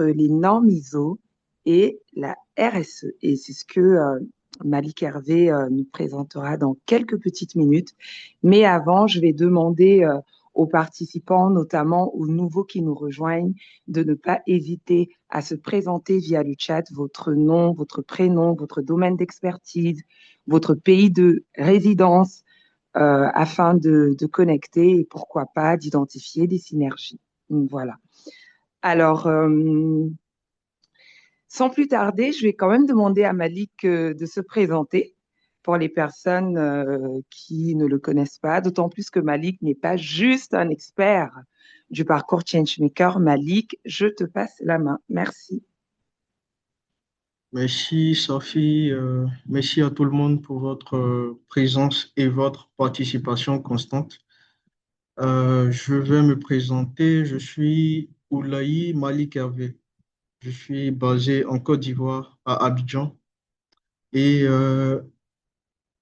les normes ISO et la RSE. Et c'est ce que Malik Hervé nous présentera dans quelques petites minutes. Mais avant, je vais demander aux participants, notamment aux nouveaux qui nous rejoignent, de ne pas hésiter à se présenter via le chat votre nom, votre prénom, votre domaine d'expertise, votre pays de résidence, afin de connecter et pourquoi pas d'identifier des synergies. Donc, voilà. Alors, sans plus tarder, je vais quand même demander à Malik de se présenter pour les personnes qui ne le connaissent pas, d'autant plus que Malik n'est pas juste un expert du parcours Changemaker. Malik, je te passe la main. Merci. Merci Sophie, merci à tout le monde pour votre présence et votre participation constante. Je vais me présenter, je suis Oulaye Malik Hervé. Je suis basé en Côte d'Ivoire, à Abidjan. Et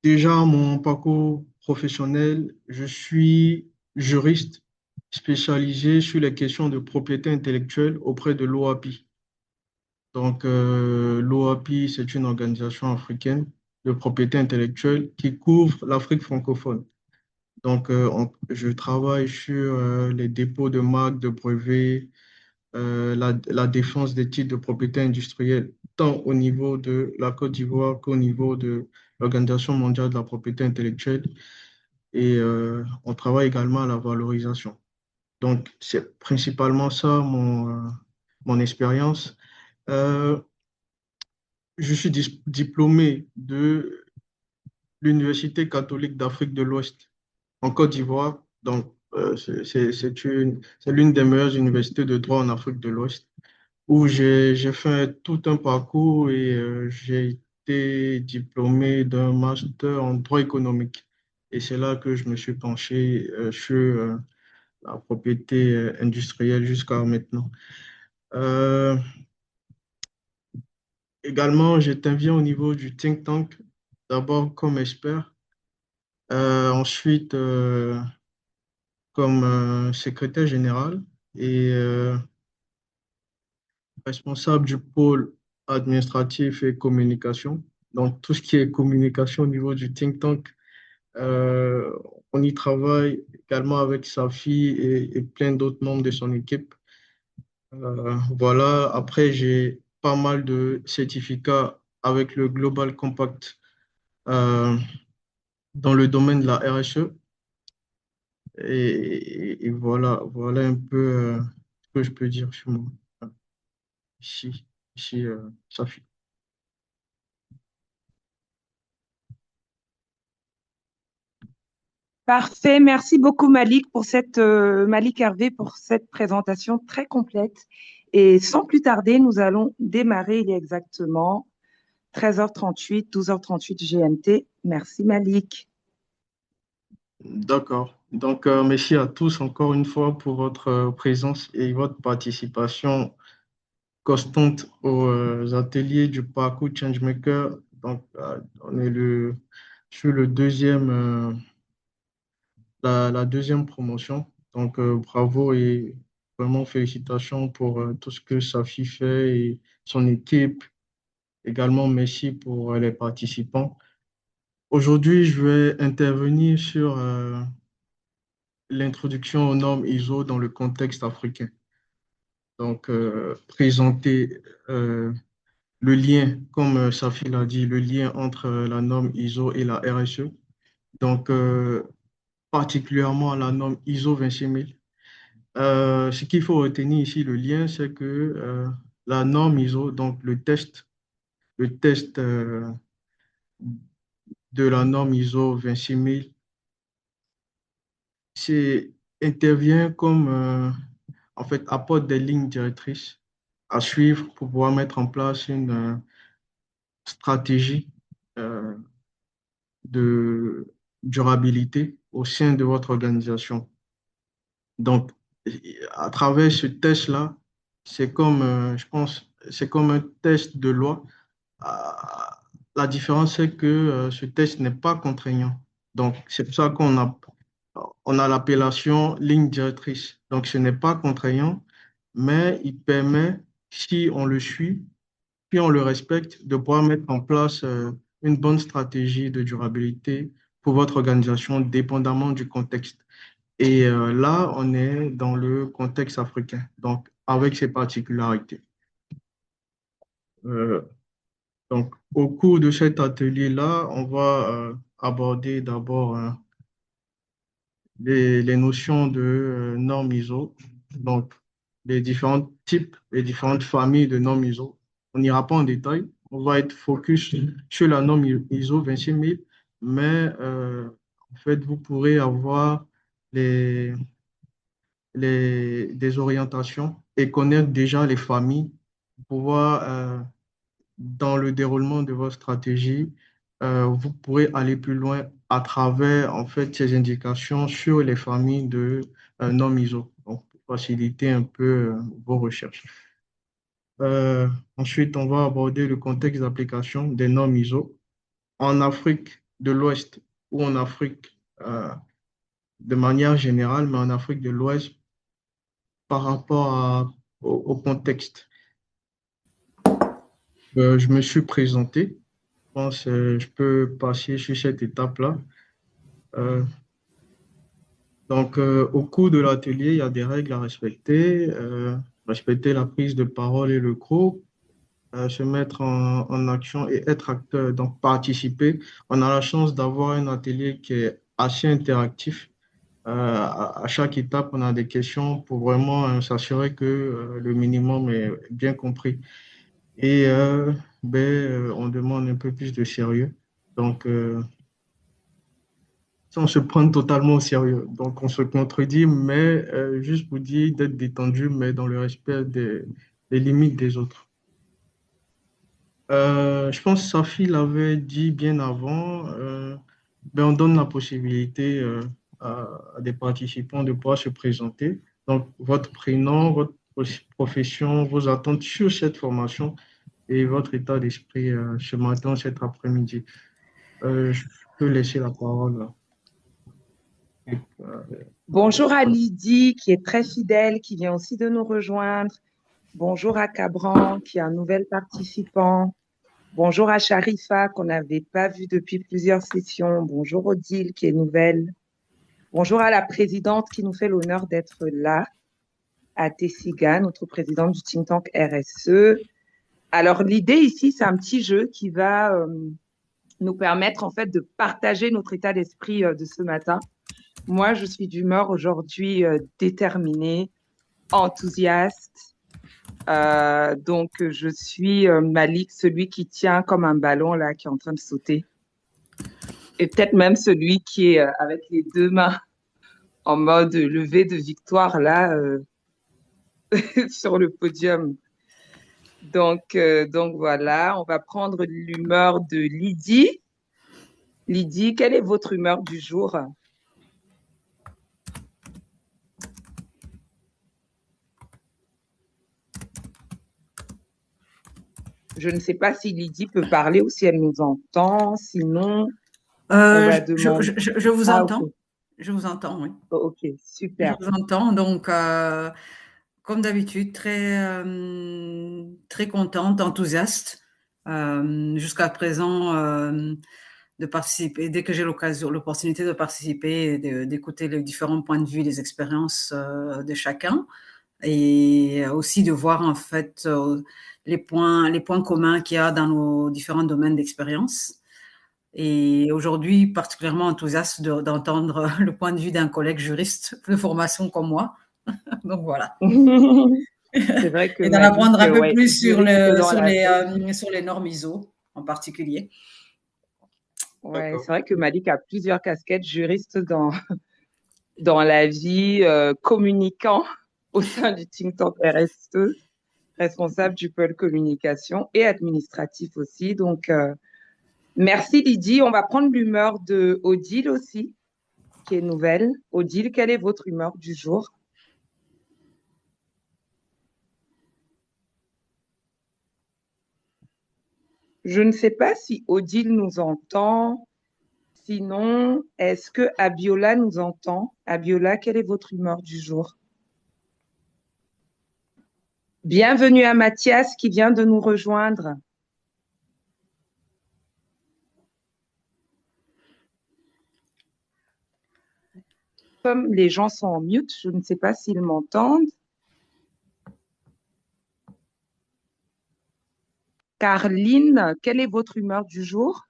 déjà, mon parcours professionnel, je suis juriste spécialisé sur les questions de propriété intellectuelle auprès de l'OAPI. Donc, l'OAPI, c'est une organisation africaine de propriété intellectuelle qui couvre l'Afrique francophone. Donc, je travaille sur les dépôts de marques, de brevets, la défense des titres de propriété industrielle, tant au niveau de la Côte d'Ivoire qu'au niveau de l'Organisation mondiale de la propriété intellectuelle. Et on travaille également à la valorisation. Donc, c'est principalement ça mon expérience. Euh, Je suis diplômé de l'Université catholique d'Afrique de l'Ouest en Côte d'Ivoire. Donc, c'est l'une des meilleures universités de droit en Afrique de l'Ouest où j'ai fait tout un parcours et j'ai été diplômé d'un master en droit économique. Et c'est là que je me suis penché sur la propriété industrielle jusqu'à maintenant. Euh, Également, j'interviens au niveau du think tank, d'abord comme expert, ensuite comme secrétaire général et responsable du pôle administratif et communication. Donc, tout ce qui est communication au niveau du think tank, euh, on y travaille également avec sa fille et plein d'autres membres de son équipe. Voilà, après, j'ai pas mal de certificats avec le Global Compact euh, dans le domaine de la RSE. Et voilà un peu ce que je peux dire sur moi. Ici, ici, ça fait. Parfait. Merci beaucoup, Malik, Malik Hervé, pour cette présentation très complète. Et sans plus tarder, nous allons démarrer. Il est exactement 13h38, 12h38 GMT. Merci, Malik. D'accord. Donc, merci à tous encore une fois pour votre présence et votre participation constante aux ateliers du parcours Changemaker. Donc, on est sur la deuxième promotion. Donc, bravo et vraiment félicitations pour tout ce que Safi fait et son équipe. Également, merci pour les participants. Aujourd'hui, je vais intervenir sur l'introduction aux normes ISO dans le contexte africain. Donc, présenter le lien, comme Safi l'a dit, le lien entre la norme ISO et la RSE. Donc, particulièrement la norme ISO 26000. Ce qu'il faut retenir ici, le lien, c'est que la norme ISO, donc le test de la norme ISO 26000, c'est, intervient comme, en fait, apporte des lignes directrices à suivre pour pouvoir mettre en place une stratégie euh, de durabilité au sein de votre organisation. Donc, à travers ce test-là, c'est comme, je pense, c'est comme un test de loi. Ah, la différence, c'est que ce test n'est pas contraignant. Donc, c'est pour ça on a l'appellation ligne directrice. Donc, ce n'est pas contraignant, mais il permet, si on le suit, si on le respecte, de pouvoir mettre en place une bonne stratégie de durabilité pour votre organisation, dépendamment du contexte. Et là, on est dans le contexte africain, donc avec ses particularités. Euh, donc, au cours de cet atelier-là, on va aborder d'abord les notions de normes ISO, donc les différents types, les différentes familles de normes ISO. On n'ira pas en détail, on va être focus sur la norme ISO 26000, mais en fait, vous pourrez avoir les, des orientations et connaître déjà les familles pour pouvoir dans le déroulement de votre stratégie, vous pourrez aller plus loin à travers en fait ces indications sur les familles de normes ISO, donc pour faciliter un peu vos recherches. Euh, Ensuite, on va aborder le contexte d'application des normes ISO en Afrique de l'Ouest ou en Afrique de manière générale, mais en Afrique de l'Ouest par rapport au contexte. Je me suis présenté. Je pense que je peux passer sur cette étape-là. Euh, Au cours de l'atelier, il y a des règles à respecter, respecter la prise de parole et le groupe, se mettre en action et être acteur, donc participer. On a la chance d'avoir un atelier qui est assez interactif. À chaque étape, on a des questions pour vraiment s'assurer que le minimum est bien compris. Et on demande un peu plus de sérieux. Donc, sans se prendre totalement au sérieux. Donc, on se contredit, mais juste vous dire d'être détendu, mais dans le respect des limites des autres. Je pense que Safi l'avait dit bien avant, on donne la possibilité à des participants de pouvoir se présenter. Donc, votre prénom, votre profession, vos attentes sur cette formation et votre état d'esprit ce matin, cet après-midi. Je peux laisser la parole là. Bonjour à Lydie, qui est très fidèle, qui vient aussi de nous rejoindre. Bonjour à Cabran, qui est un nouvel participant. Bonjour à Sharifa, qu'on n'avait pas vu depuis plusieurs sessions. Bonjour Odile, qui est nouvelle. Bonjour à la présidente qui nous fait l'honneur d'être là, à Tessiga, notre présidente du think tank RSE. Alors, l'idée ici, c'est un petit jeu qui va nous permettre en fait de partager notre état d'esprit de ce matin. Moi, je suis d'humeur aujourd'hui déterminée, enthousiaste. Donc, je suis Malik, celui qui tient comme un ballon là, qui est en train de sauter. Et peut-être même celui qui est avec les deux mains en mode levée de victoire là sur le podium. Donc voilà, on va prendre l'humeur de Lydie. Lydie, quelle est votre humeur du jour? Je ne sais pas si Lydie peut parler ou si elle nous entend. Sinon, on va demander. Je vous Ah, entends. ok. Je vous entends, oui. Oh, ok, Je super. vous entends. Donc, comme d'habitude, très contente, enthousiaste. Jusqu'à présent, de participer, dès que j'ai l'opportunité de participer, d'écouter les différents points de vue, les expériences de chacun, et aussi de voir en fait les points communs qu'il y a dans nos différents domaines d'expérience. Et aujourd'hui, particulièrement enthousiaste d'entendre le point de vue d'un collègue juriste de formation comme moi. Donc voilà. C'est vrai que Et d'en Malik, apprendre un peu ouais, plus juriste dans la tête. sur les normes ISO en particulier. Ouais, c'est D'accord. vrai que Malik a plusieurs casquettes, juriste dans la vie, communicant au sein du think tank RSE, responsable du pôle communication et administratif aussi. Donc, merci Lydie. On va prendre l'humeur de Odile aussi, qui est nouvelle. Odile, quelle est votre humeur du jour? Je ne sais pas si Odile nous entend. Sinon, est-ce que Abiola nous entend? Abiola, quelle est votre humeur du jour? Bienvenue à Mathias qui vient de nous rejoindre. Comme les gens sont en mute, je ne sais pas s'ils m'entendent. Carline, quelle est votre humeur du jour?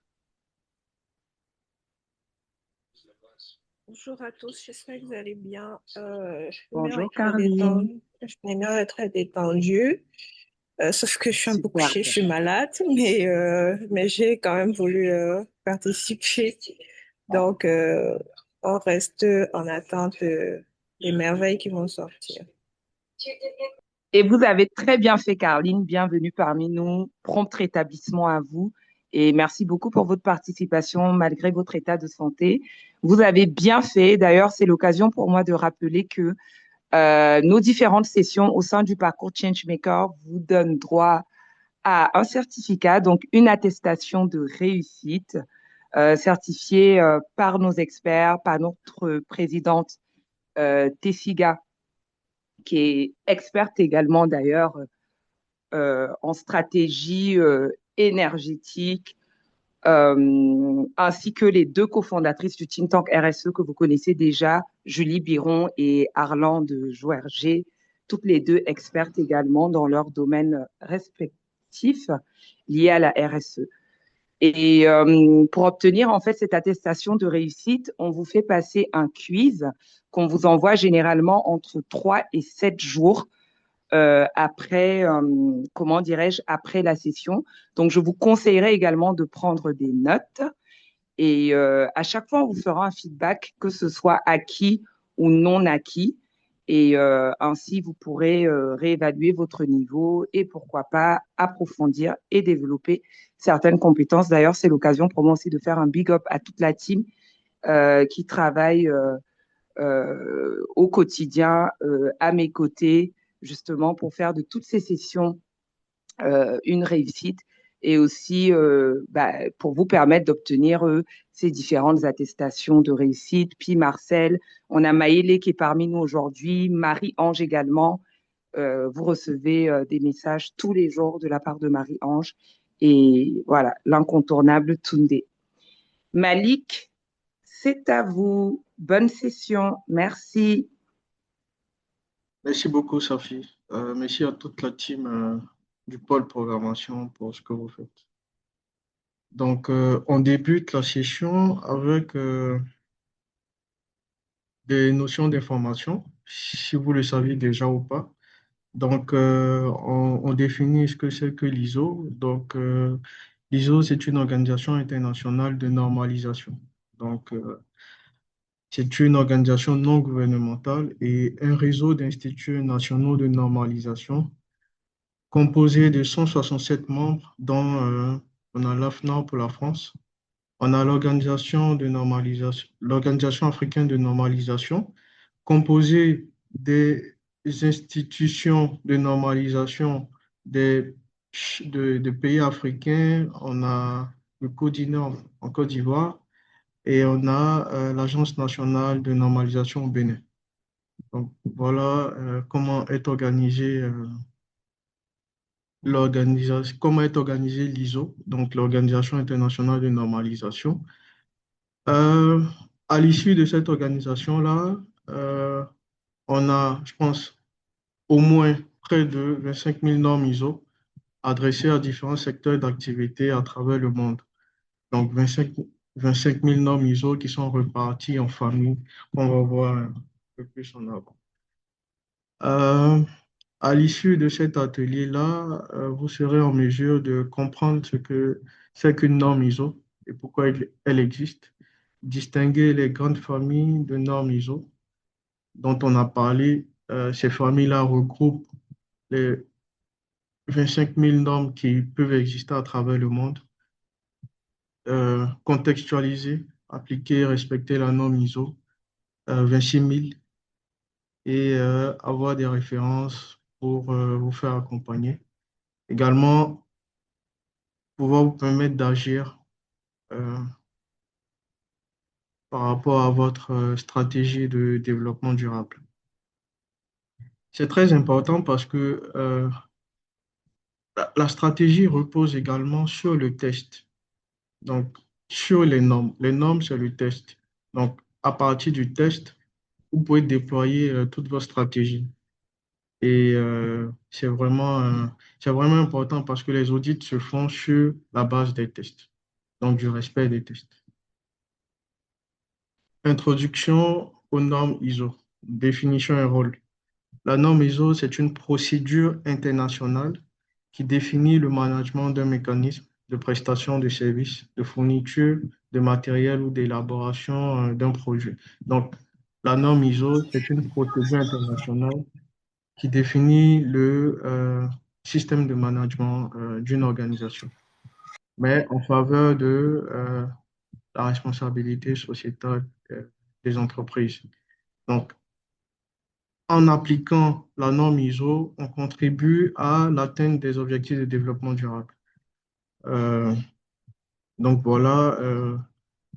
Bonjour à tous, j'espère que vous allez bien. L'humeur Bonjour est très Carline. détendue. L'humeur est très détendue. Sauf que je suis un peu couchée, je Superbe. suis malade, mais j'ai quand même voulu participer. Donc, on reste en attente des merveilles qui vont sortir. Et vous avez très bien fait, Carline. Bienvenue parmi nous. Prompt rétablissement à vous. Et merci beaucoup pour votre participation malgré votre état de santé. Vous avez bien fait. D'ailleurs, c'est l'occasion pour moi de rappeler que nos différentes sessions au sein du parcours Changemaker vous donnent droit à un certificat, donc une attestation de réussite certifiée par nos experts, par notre présidente Tessiga, qui est experte également d'ailleurs en stratégie énergétique, ainsi que les deux cofondatrices du think tank RSE que vous connaissez déjà, Julie Biron et Arlande Jouerger, toutes les deux expertes également dans leurs domaines respectifs liés à la RSE. Et pour obtenir en fait cette attestation de réussite, on vous fait passer un quiz qu'on vous envoie généralement entre 3 et 7 jours après, comment dirais-je, après la session. Donc, je vous conseillerais également de prendre des notes et à chaque fois, on vous fera un feedback, que ce soit acquis ou non acquis. Et ainsi, vous pourrez réévaluer votre niveau et pourquoi pas approfondir et développer certaines compétences. D'ailleurs, c'est l'occasion pour moi aussi de faire un big up à toute la team qui travaille au quotidien à mes côtés, justement pour faire de toutes ces sessions une réussite et aussi pour vous permettre d'obtenir ces différentes attestations de réussite. Puis Marcel, on a Maëlé qui est parmi nous aujourd'hui, Marie-Ange également. Vous recevez des messages tous les jours de la part de Marie-Ange. Et voilà, l'incontournable Tunde. Malik, c'est à vous. Bonne session. Merci. Merci beaucoup, Sophie. Merci à toute la team du pôle programmation pour ce que vous faites. Donc, on débute la session avec des notions d'information, si vous le saviez déjà ou pas. Donc, on définit ce que c'est que l'ISO. Donc, l'ISO, c'est une organisation internationale de normalisation. Donc, c'est une organisation non gouvernementale et un réseau d'instituts nationaux de normalisation composé de 167 membres, dont on a l'AFNOR pour la France, on a l'organisation de normalisation, l'Organisation africaine de normalisation, composée des institutions de normalisation des, de pays africains. On a le CODINOR en Côte d'Ivoire et on a l'Agence nationale de normalisation au Bénin. Donc voilà comment est organisée l'organisation, comment est organisée l'ISO, donc l'Organisation internationale de normalisation. Euh, à l'issue de cette organisation-là, euh, on a, je pense, au moins près de 25 000 normes ISO adressées à différents secteurs d'activité à travers le monde. Donc, 25 000 normes ISO qui sont reparties en famille, qu'on va voir un peu plus en avant. Euh, à l'issue de cet atelier-là, vous serez en mesure de comprendre ce que c'est qu'une norme ISO et pourquoi elle existe, distinguer les grandes familles de normes ISO dont on a parlé. Ces familles-là regroupent les 25 000 normes qui peuvent exister à travers le monde, contextualiser, appliquer, respecter la norme ISO 26 000 et avoir des références pour vous faire accompagner. Également, pouvoir vous permettre d'agir euh, par rapport à votre stratégie de développement durable. C'est très important parce que la stratégie repose également sur le test. Donc, sur les normes. Les normes, c'est le test. Donc, à partir du test, vous pouvez déployer toute votre stratégie. Et c'est vraiment important parce que les audits se font sur la base des tests, donc du respect des tests. Introduction aux normes ISO, définition et rôle. La norme ISO, c'est une procédure internationale qui définit le management d'un mécanisme de prestation de services, de fourniture de matériel ou d'élaboration d'un produit. Donc, la norme ISO, c'est une procédure internationale qui définit le système de management d'une organisation, mais en faveur de la responsabilité sociétale des entreprises. Donc, en appliquant la norme ISO, on contribue à l'atteinte des objectifs de développement durable. Euh, donc voilà,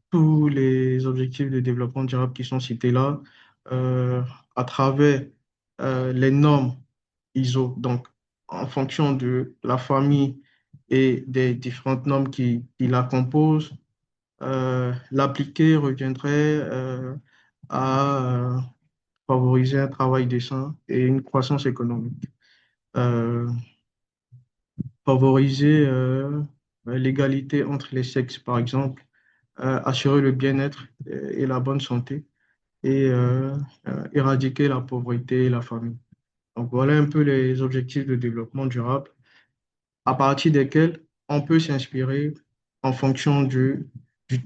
tous les objectifs de développement durable qui sont cités là, euh, à travers les normes ISO, donc en fonction de la famille et des différentes normes qui la composent, l'appliquer reviendrait à favoriser un travail décent et une croissance économique. Euh, Favoriser l'égalité entre les sexes, par exemple, assurer le bien-être et la bonne santé et éradiquer la pauvreté et la famine. Donc voilà un peu les objectifs de développement durable à partir desquels on peut s'inspirer en fonction du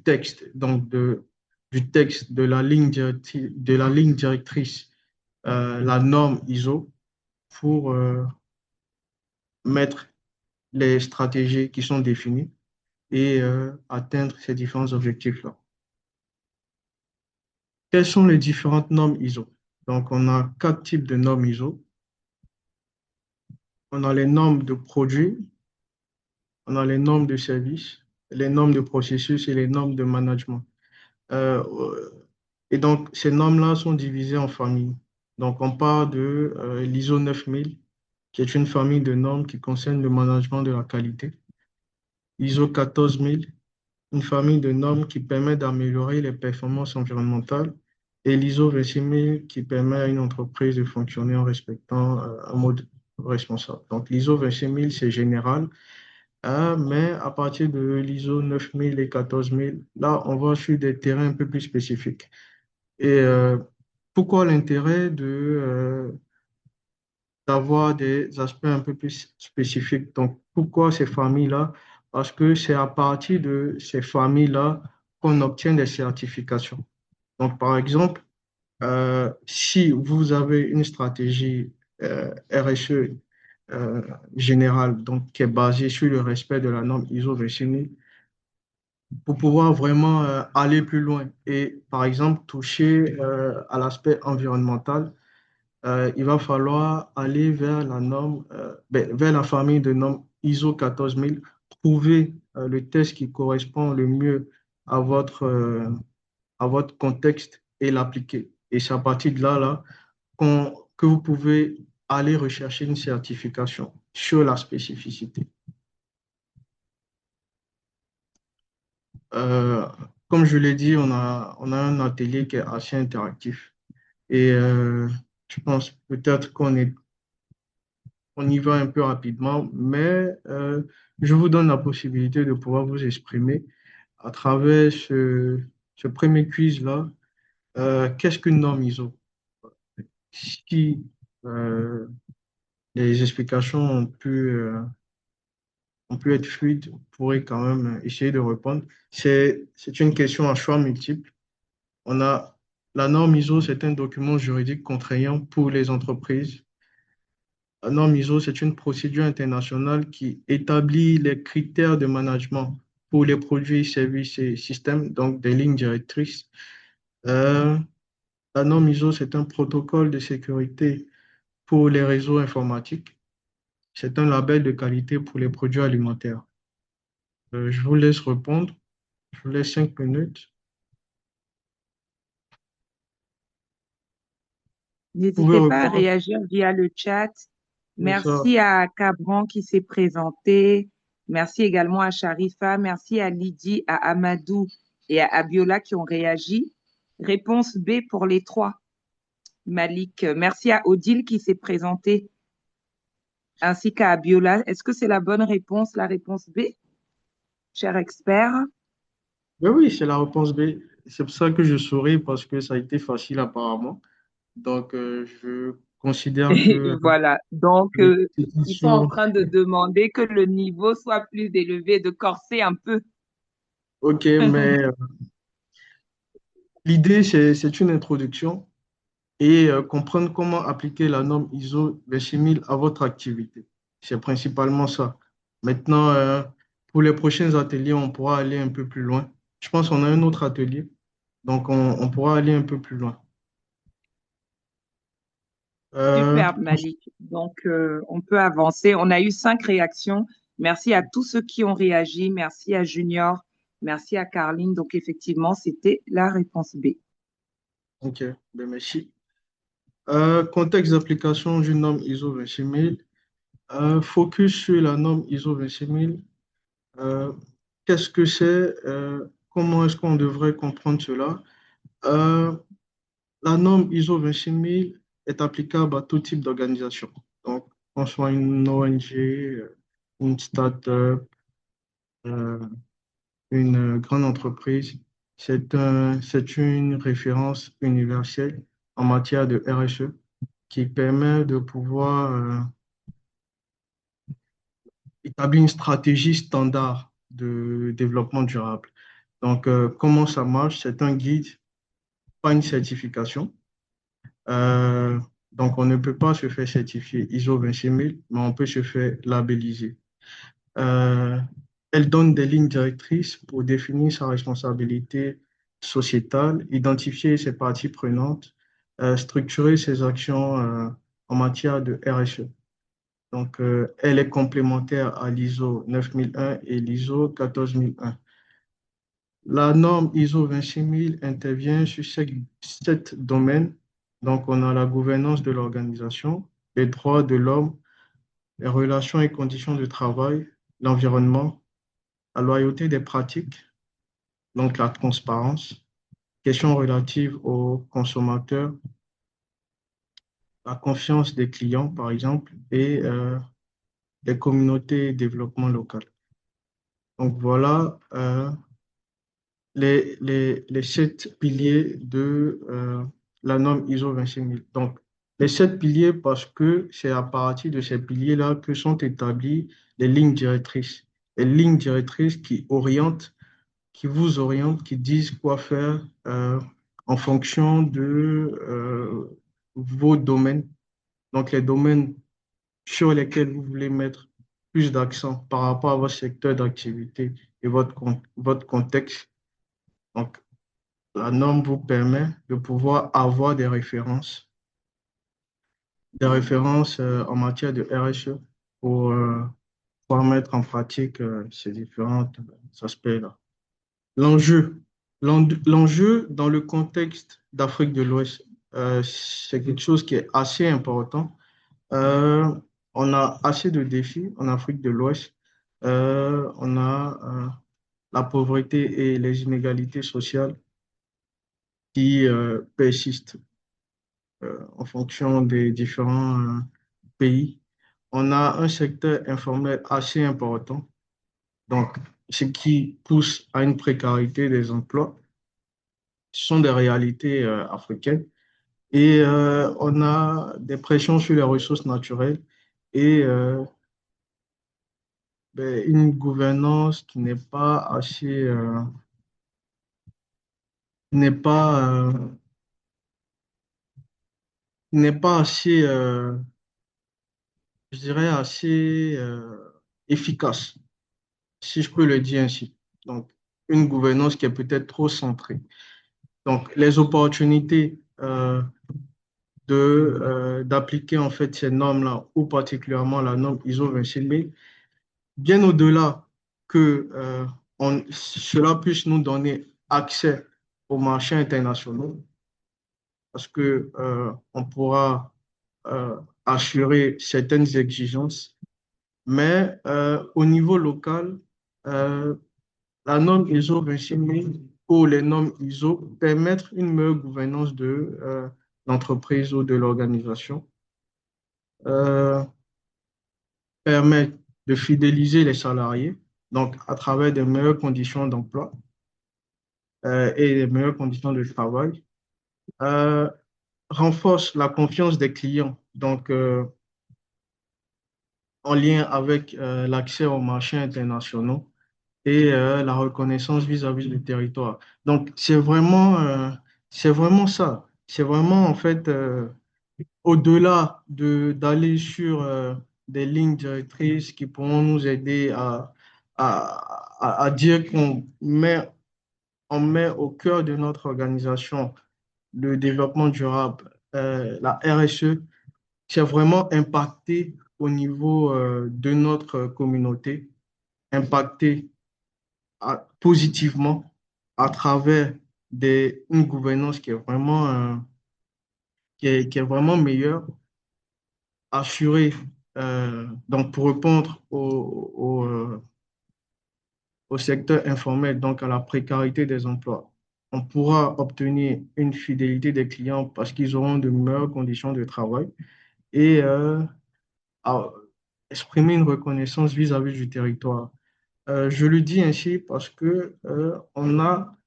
texte, donc du texte de la de la ligne directrice, la norme ISO, pour mettre les stratégies qui sont définies et atteindre ces différents objectifs-là. Quelles sont les différentes normes ISO? Donc, on a quatre types de normes ISO. On a les normes de produits, on a les normes de services, les normes de processus et les normes de management. Euh, et donc, ces normes-là sont divisées en familles. Donc, on part de l'ISO 9000, qui est une famille de normes qui concerne le management de la qualité. ISO 14000, une famille de normes qui permet d'améliorer les performances environnementales. Et l'ISO 26000 qui permet à une entreprise de fonctionner en respectant un mode responsable. Donc, l'ISO 26000, c'est général. Mais à partir de l'ISO 9000 et 14000, là, on va sur des terrains un peu plus spécifiques. Et pourquoi l'intérêt d'avoir des aspects un peu plus spécifiques? Donc, pourquoi ces familles-là? Parce que c'est à partir de ces familles-là qu'on obtient des certifications. Donc, par exemple, si vous avez une stratégie RSE générale, donc qui est basée sur le respect de la norme ISO 26000, pour pouvoir vraiment aller plus loin et, par exemple, toucher à l'aspect environnemental, il va falloir aller vers la norme, vers la famille de normes ISO 14000, trouver le test qui correspond le mieux à votre contexte et l'appliquer. Et c'est à partir de là que vous pouvez aller rechercher une certification sur la spécificité. Euh, Comme je l'ai dit, on a un atelier qui est assez interactif. Et je pense peut-être on y va un peu rapidement, mais je vous donne la possibilité de pouvoir vous exprimer à travers ce premier quiz-là. Qu'est-ce qu'une norme ISO? Si euh, les explications ont pu être fluides, vous pourrez quand même essayer de répondre. C'est une question à choix multiple. On a la norme ISO, c'est un document juridique contraignant pour les entreprises. La norme ISO, c'est une procédure internationale qui établit les critères de management pour les produits, services et systèmes, donc des lignes directrices. Euh, la norme ISO, c'est un protocole de sécurité pour les réseaux informatiques. C'est un label de qualité pour les produits alimentaires. Je vous laisse répondre. Je vous laisse 5 minutes. Vous pouvez N'hésitez pas à répondre. réagir via le chat. C'est ça. Merci à Cabran qui s'est présenté. Merci également à Sharifa. Merci à Lydie, à Amadou et à Abiola qui ont réagi. Réponse B pour les trois. Malik. Merci à Odile qui s'est présenté, ainsi qu'à Abiola. Est-ce que c'est la bonne réponse, la réponse B, cher expert? Mais oui, c'est la réponse B. C'est pour ça que je souris parce que ça a été facile apparemment. Donc, je considère que Voilà. Donc, c'était ils sont en sur. train de demander que le niveau soit plus élevé, de corser un peu. OK, mais l'idée, c'est une introduction et comprendre comment appliquer la norme ISO 26000 à votre activité. C'est principalement ça. Maintenant, pour les prochains ateliers, on pourra aller un peu plus loin. Je pense qu'on a un autre atelier, donc on pourra aller un peu plus loin. Euh, Superbe, Malik. Donc, on peut avancer. On a eu 5 réactions. Merci à tous ceux qui ont réagi. Merci à Junior. Merci à Carline. Donc, effectivement, c'était la réponse B. OK, ben merci. Contexte d'application d'une norme ISO 26000. Focus sur la norme ISO 26000. Euh, Qu'est-ce que c'est? Comment est-ce qu'on devrait comprendre cela? Euh, la norme ISO 26000 est applicable à tout type d'organisation. Donc, qu'on soit une ONG, une start-up, euh, une grande entreprise, c'est une référence universelle en matière de RSE qui permet de pouvoir établir une stratégie standard de développement durable. Donc, comment ça marche? C'est un guide, pas une certification. Euh, donc, on ne peut pas se faire certifier ISO 26000, mais on peut se faire labelliser. Euh, Elle donne des lignes directrices pour définir sa responsabilité sociétale, identifier ses parties prenantes, structurer ses actions en matière de RSE. Donc, elle est complémentaire à l'ISO 9001 et l'ISO 14001. La norme ISO 26000 intervient sur sept domaines. Donc, on a la gouvernance de l'organisation, les droits de l'homme, les relations et conditions de travail, l'environnement, la loyauté des pratiques, donc la transparence, questions relatives aux consommateurs, la confiance des clients, par exemple, et les communautés et développement local. Donc voilà les 7 piliers de la norme ISO 26000. Donc, les 7 piliers parce que c'est à partir de ces piliers-là que sont établies les lignes directrices. Les lignes directrices qui vous orientent, qui disent quoi faire en fonction de vos domaines. Donc, les domaines sur lesquels vous voulez mettre plus d'accent par rapport à votre secteur d'activité et votre contexte. Donc, la norme vous permet de pouvoir avoir des références en matière de RSE pour pouvoir mettre en pratique ces différents aspects-là. L'enjeu, l'enjeu dans le contexte d'Afrique de l'Ouest, c'est quelque chose qui est assez important. Euh, on a assez de défis en Afrique de l'Ouest. On a la pauvreté et les inégalités sociales qui persistent en fonction des différents pays. On a un secteur informel assez important, donc ce qui pousse à une précarité des emplois. Ce sont des réalités africaines. Et on a des pressions sur les ressources naturelles et une gouvernance qui n'est pas, n'est pas assez, je dirais, assez efficace, si je peux le dire ainsi. Donc, une gouvernance qui est peut-être trop centrée. Donc, les opportunités d'appliquer en fait ces normes-là, ou particulièrement la norme ISO 26000, bien au-delà que cela puisse nous donner accès aux marchés internationaux, parce que on pourra assurer certaines exigences, mais au niveau local, euh, la norme ISO 26000 ou les normes ISO permettent une meilleure gouvernance de l'entreprise ou de l'organisation, euh, permettent de fidéliser les salariés, donc à travers des meilleures conditions d'emploi et des meilleures conditions de travail, euh, renforce la confiance des clients, donc en lien avec l'accès aux marchés internationaux et la reconnaissance vis-à-vis du territoire. Donc, c'est vraiment ça. C'est vraiment, en fait, au-delà d'aller sur des lignes directrices qui pourront nous aider à dire on met au cœur de notre organisation le développement durable, la RSE, c'est vraiment impacté au niveau de notre communauté, impacté positivement à travers une gouvernance qui est vraiment meilleure, assurée. Donc, pour répondre au secteur informel, donc à la précarité des emplois, on pourra obtenir une fidélité des clients parce qu'ils auront de meilleures conditions de travail et à exprimer une reconnaissance vis-à-vis du territoire. Je le dis ainsi parce que on a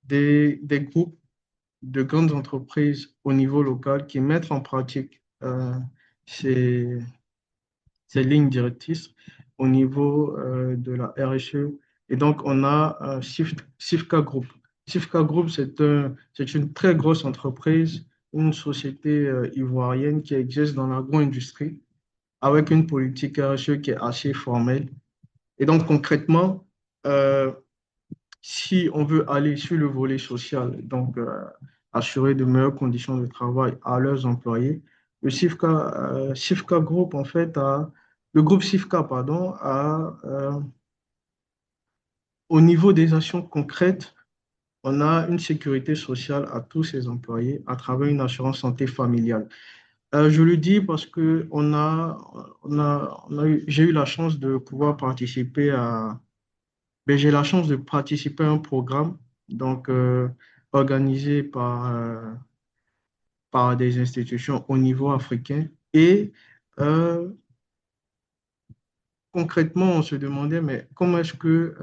des groupes de grandes entreprises au niveau local qui mettent en pratique ces, ces lignes directrices au niveau de la RSE. Et donc, on a Sifka Group. Sifka Group, c'est une très grosse entreprise, une société ivoirienne qui existe dans l'agro-industrie avec une politique RSE qui est assez formelle. Et donc, concrètement, euh, si on veut aller sur le volet social, donc assurer de meilleures conditions de travail à leurs employés, Sifka Group, en fait, le groupe Sifka, pardon, au niveau des actions concrètes, on a une sécurité sociale à tous ses employés à travers une assurance santé familiale. Je le dis parce que j'ai eu la chance de pouvoir participer j'ai la chance de participer à un programme donc, organisé par des institutions au niveau africain. Et euh, concrètement, on se demandait, mais comment est-ce que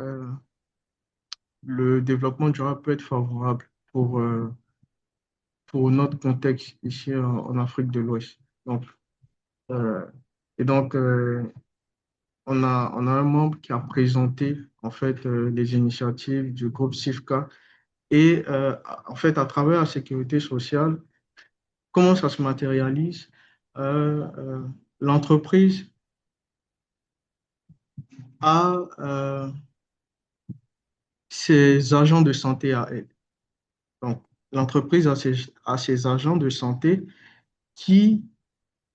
le développement durable peut être favorable pour notre contexte ici en Afrique de l'Ouest. Donc, euh, et donc, on a un membre qui a présenté en fait les initiatives du groupe SIFCA et en fait à travers la sécurité sociale, comment ça se matérialise? Euh, euh, L'entreprise a ses agents de santé à elle. Donc, l'entreprise a ses agents de santé qui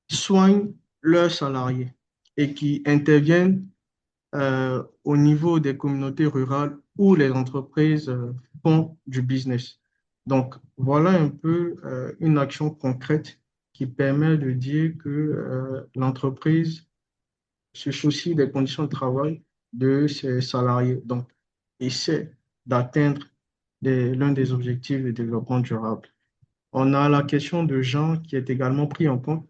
soignent leurs salariés et qui interviennent au niveau des communautés rurales où les entreprises font du business. Donc, voilà un peu une action concrète qui permet de dire que l'entreprise se soucie des conditions de travail de ses salariés. Donc, essaie d'atteindre l'un des objectifs de développement durable. On a la question de genre qui est également pris en compte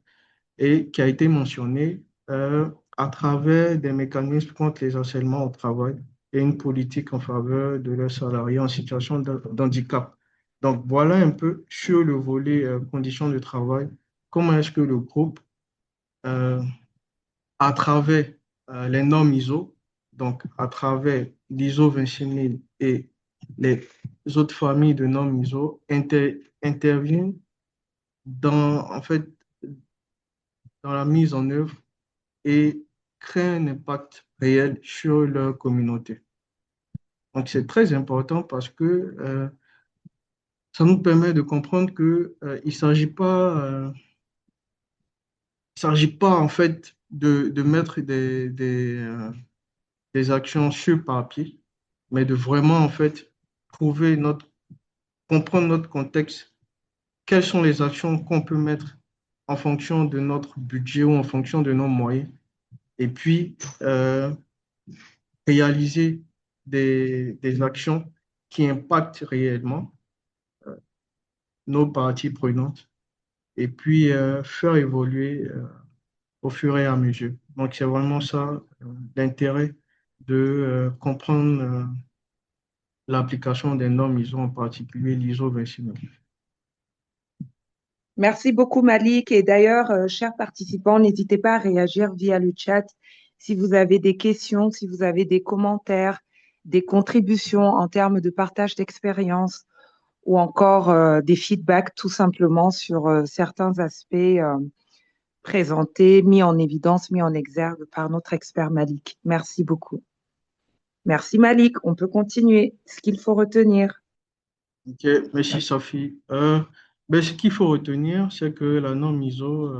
et qui a été mentionné à travers des mécanismes contre les harcèlements au travail et une politique en faveur de leurs salariés en situation d'handicap. Donc, voilà un peu sur le volet conditions de travail, comment est-ce que le groupe, euh, à travers les normes ISO, donc à travers l'ISO 26000 et les autres familles de normes ISO, interviennent en fait, dans la mise en œuvre et créer un impact réel sur leur communauté. Donc, c'est très important parce que ça nous permet de comprendre que il s'agit pas en fait de mettre des actions sur papier, mais de vraiment en fait trouver comprendre notre contexte, quelles sont les actions qu'on peut mettre en fonction de notre budget ou en fonction de nos moyens, et puis réaliser des actions qui impactent réellement nos parties prenantes, et puis faire évoluer au fur et à mesure. Donc, c'est vraiment ça l'intérêt de comprendre l'application des normes ISO, en particulier l'ISO 26000. Merci beaucoup, Malik. Et d'ailleurs, chers participants, n'hésitez pas à réagir via le chat si vous avez des questions, si vous avez des commentaires, des contributions en termes de partage d'expérience ou encore des feedbacks tout simplement sur certains aspects présentés, mis en évidence, mis en exergue par notre expert Malik. Merci beaucoup. Merci Malik. On peut continuer. Ce qu'il faut retenir. Ok, merci Sophie. Ce qu'il faut retenir, c'est que la norme ISO,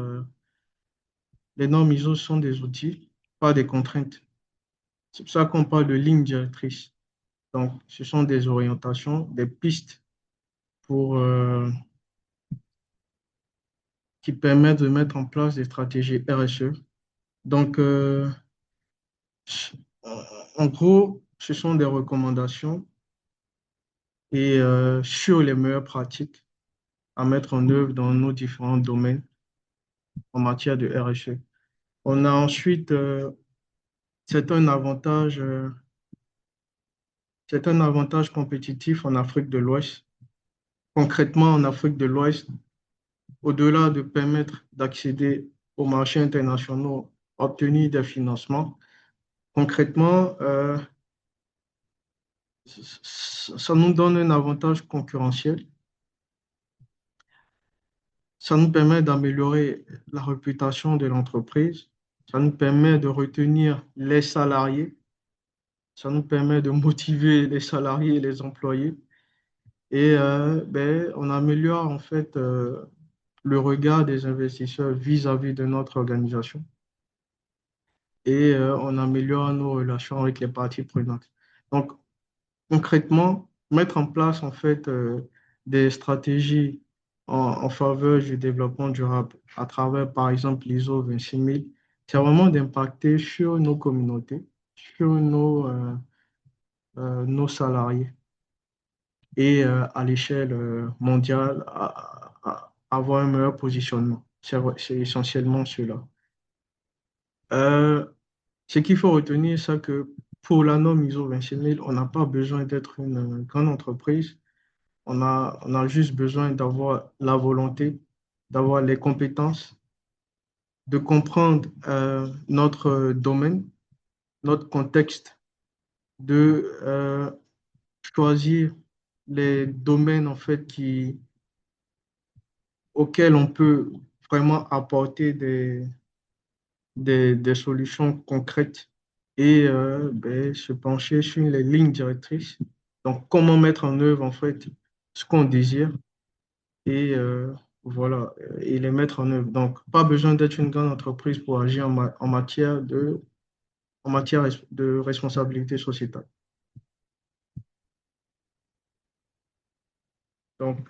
les normes ISO sont des outils, pas des contraintes. C'est pour ça qu'on parle de ligne directrice. Donc, ce sont des orientations, des pistes pour, qui permettent de mettre en place des stratégies RSE. Donc, en gros, ce sont des recommandations et sur les meilleures pratiques à mettre en œuvre dans nos différents domaines en matière de RSE. On a ensuite, c'est un avantage, c'est un avantage compétitif en Afrique de l'Ouest. Concrètement, en Afrique de l'Ouest, au-delà de permettre d'accéder aux marchés internationaux, obtenir des financements, concrètement, ça nous donne un avantage concurrentiel. Ça nous permet d'améliorer la réputation de l'entreprise. Ça nous permet de retenir les salariés. Ça nous permet de motiver les salariés et les employés. Et on améliore en fait le regard des investisseurs vis-à-vis de notre organisation. Et on améliore nos relations avec les parties prenantes. Donc, concrètement, mettre en place en fait des stratégies en faveur du développement durable à travers, par exemple, l'ISO 26000, c'est vraiment d'impacter sur nos communautés, sur nos salariés et à l'échelle mondiale, avoir un meilleur positionnement. C'est essentiellement cela. Euh, Ce qu'il faut retenir, c'est que pour la norme ISO 26000, on n'a pas besoin d'être une grande entreprise. On a juste besoin d'avoir la volonté, d'avoir les compétences, de comprendre notre domaine, notre contexte, de choisir les domaines en fait auxquels on peut vraiment apporter des solutions concrètes et se pencher sur les lignes directrices. Donc, comment mettre en œuvre en fait ce qu'on désire et voilà, et les mettre en œuvre. Donc, pas besoin d'être une grande entreprise pour agir en matière de responsabilité sociétale. Donc,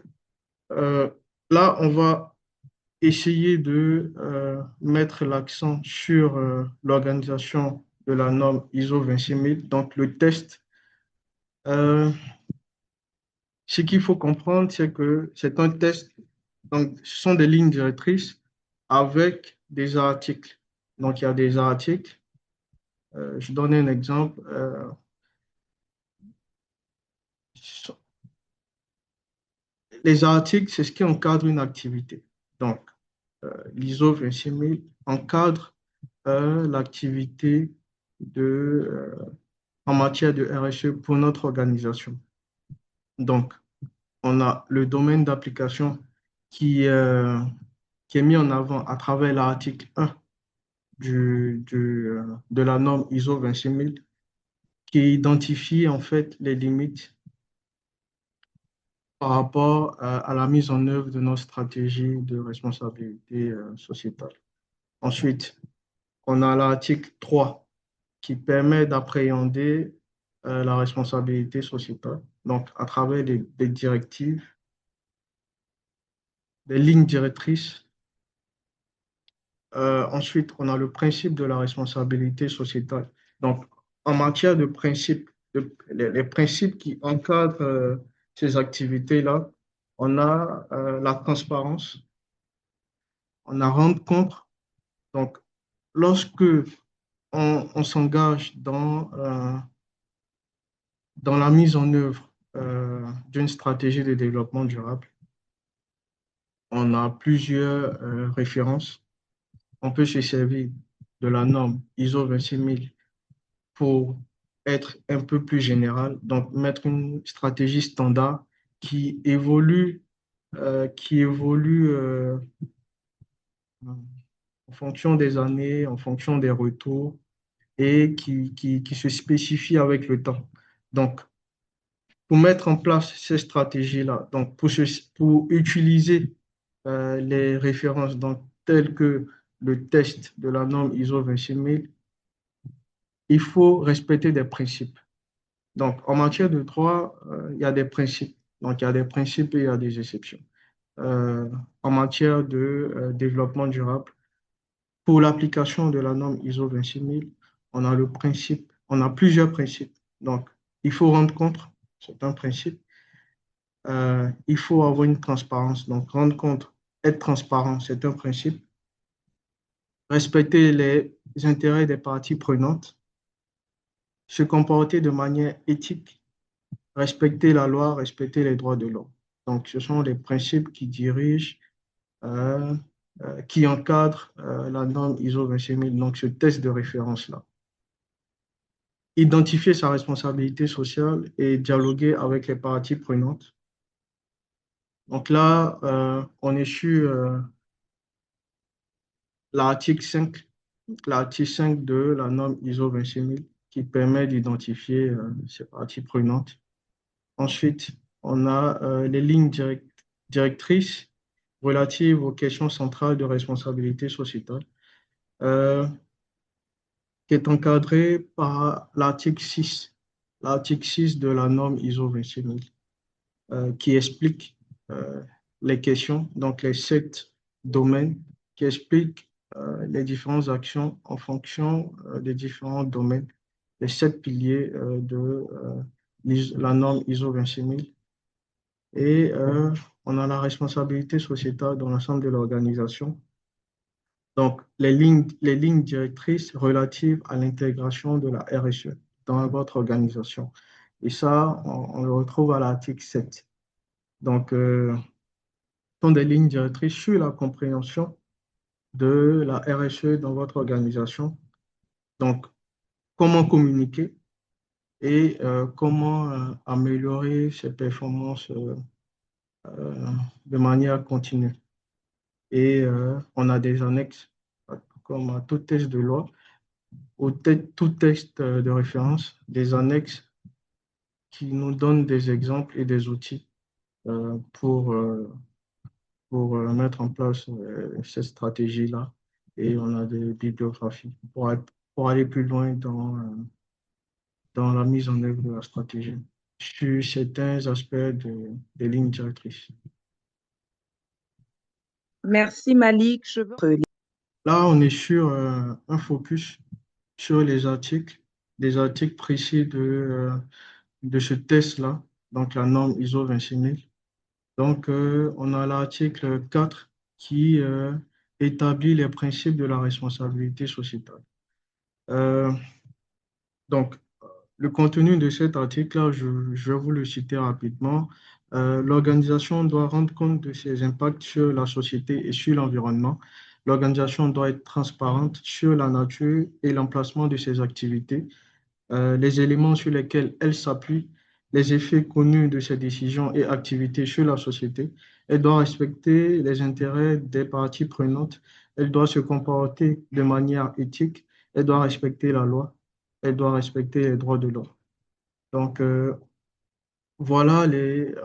euh, là, on va essayer de mettre l'accent sur l'organisation de la norme ISO 26000. Donc, le test, euh, ce qu'il faut comprendre, c'est que c'est un test, donc ce sont des lignes directrices avec des articles. Donc, il y a des articles. Je donne un exemple. Les articles, c'est ce qui encadre une activité. Donc, l'ISO 26000 encadre l'activité en matière de RSE pour notre organisation. Donc, on a le domaine d'application qui, euh, qui est mis en avant à travers l'article 1 de la norme ISO 26000 qui identifie en fait les limites par rapport à la mise en œuvre de nos stratégies de responsabilité sociétale. Ensuite, on a l'article 3 qui permet d'appréhender la responsabilité sociétale, donc à travers des directives les lignes directrices. Ensuite, on a le principe de la responsabilité sociétale. Donc, en matière de principes, les principes qui encadrent ces activités-là, on a la transparence, on a rendre compte. Donc, lorsque on s'engage dans la mise en œuvre d'une stratégie de développement durable, on a plusieurs références. On peut se servir de la norme ISO 26000 pour être un peu plus général, donc mettre une stratégie standard qui évolue, en fonction des années, en fonction des retours et qui se spécifie avec le temps. Donc, pour mettre en place ces stratégies-là, donc pour utiliser les références donc, telles que le test de la norme ISO 26000, il faut respecter des principes. Donc, en matière de droit, il y a des principes. Donc, il y a des principes et il y a des exceptions. Euh, En matière de développement durable, pour l'application de la norme ISO 26000, on a le principe, on a plusieurs principes. Donc, il faut rendre compte, c'est un principe. Il faut avoir une transparence. Donc, rendre compte, être transparent, c'est un principe. Respecter les intérêts des parties prenantes, se comporter de manière éthique, respecter la loi, respecter les droits de l'homme. Donc, ce sont les principes qui dirigent, euh, qui encadrent la norme ISO 26000, donc ce test de référence-là. Identifier sa responsabilité sociale et dialoguer avec les parties prenantes. Donc là, on est sur l'article 5, l'article 5 de la norme ISO 26000 qui permet d'identifier ces parties prenantes. Ensuite, on a les lignes directrices relatives aux questions centrales de responsabilité sociétale, euh, qui est encadré par l'article 6 de la norme ISO 26000, qui explique les questions, donc les 7 domaines, qui expliquent les différentes actions en fonction des différents domaines, les 7 piliers de la norme ISO 26000. Et on a la responsabilité sociétale dans l'ensemble de l'organisation. Donc, les lignes directrices relatives à l'intégration de la RSE dans votre organisation. Et ça, on le retrouve à l'article 7. Donc, ce sont des lignes directrices sur la compréhension de la RSE dans votre organisation. Donc, comment communiquer et comment améliorer ses performances de manière continue. Et on a des annexes, comme à tout texte de loi, tout texte de référence, des annexes qui nous donnent des exemples et des outils euh, pour, euh, pour mettre en place cette stratégie-là. Et on a des bibliographies pour aller plus loin dans la mise en œuvre de la stratégie sur certains aspects des lignes directrices. Merci Malik. Là, on est sur un focus sur les articles, des articles précis de ce test-là, donc la norme ISO 26000. Donc, on a l'article 4 qui établit les principes de la responsabilité sociétale. Euh, donc, le contenu de cet article-là, je vais vous le citer rapidement. L'organisation doit rendre compte de ses impacts sur la société et sur l'environnement. L'organisation doit être transparente sur la nature et l'emplacement de ses activités, les éléments sur lesquels elle s'appuie, les effets connus de ses décisions et activités sur la société. Elle doit respecter les intérêts des parties prenantes. Elle doit se comporter de manière éthique. Elle doit respecter la loi. Elle doit respecter les droits de l'homme. Donc, voilà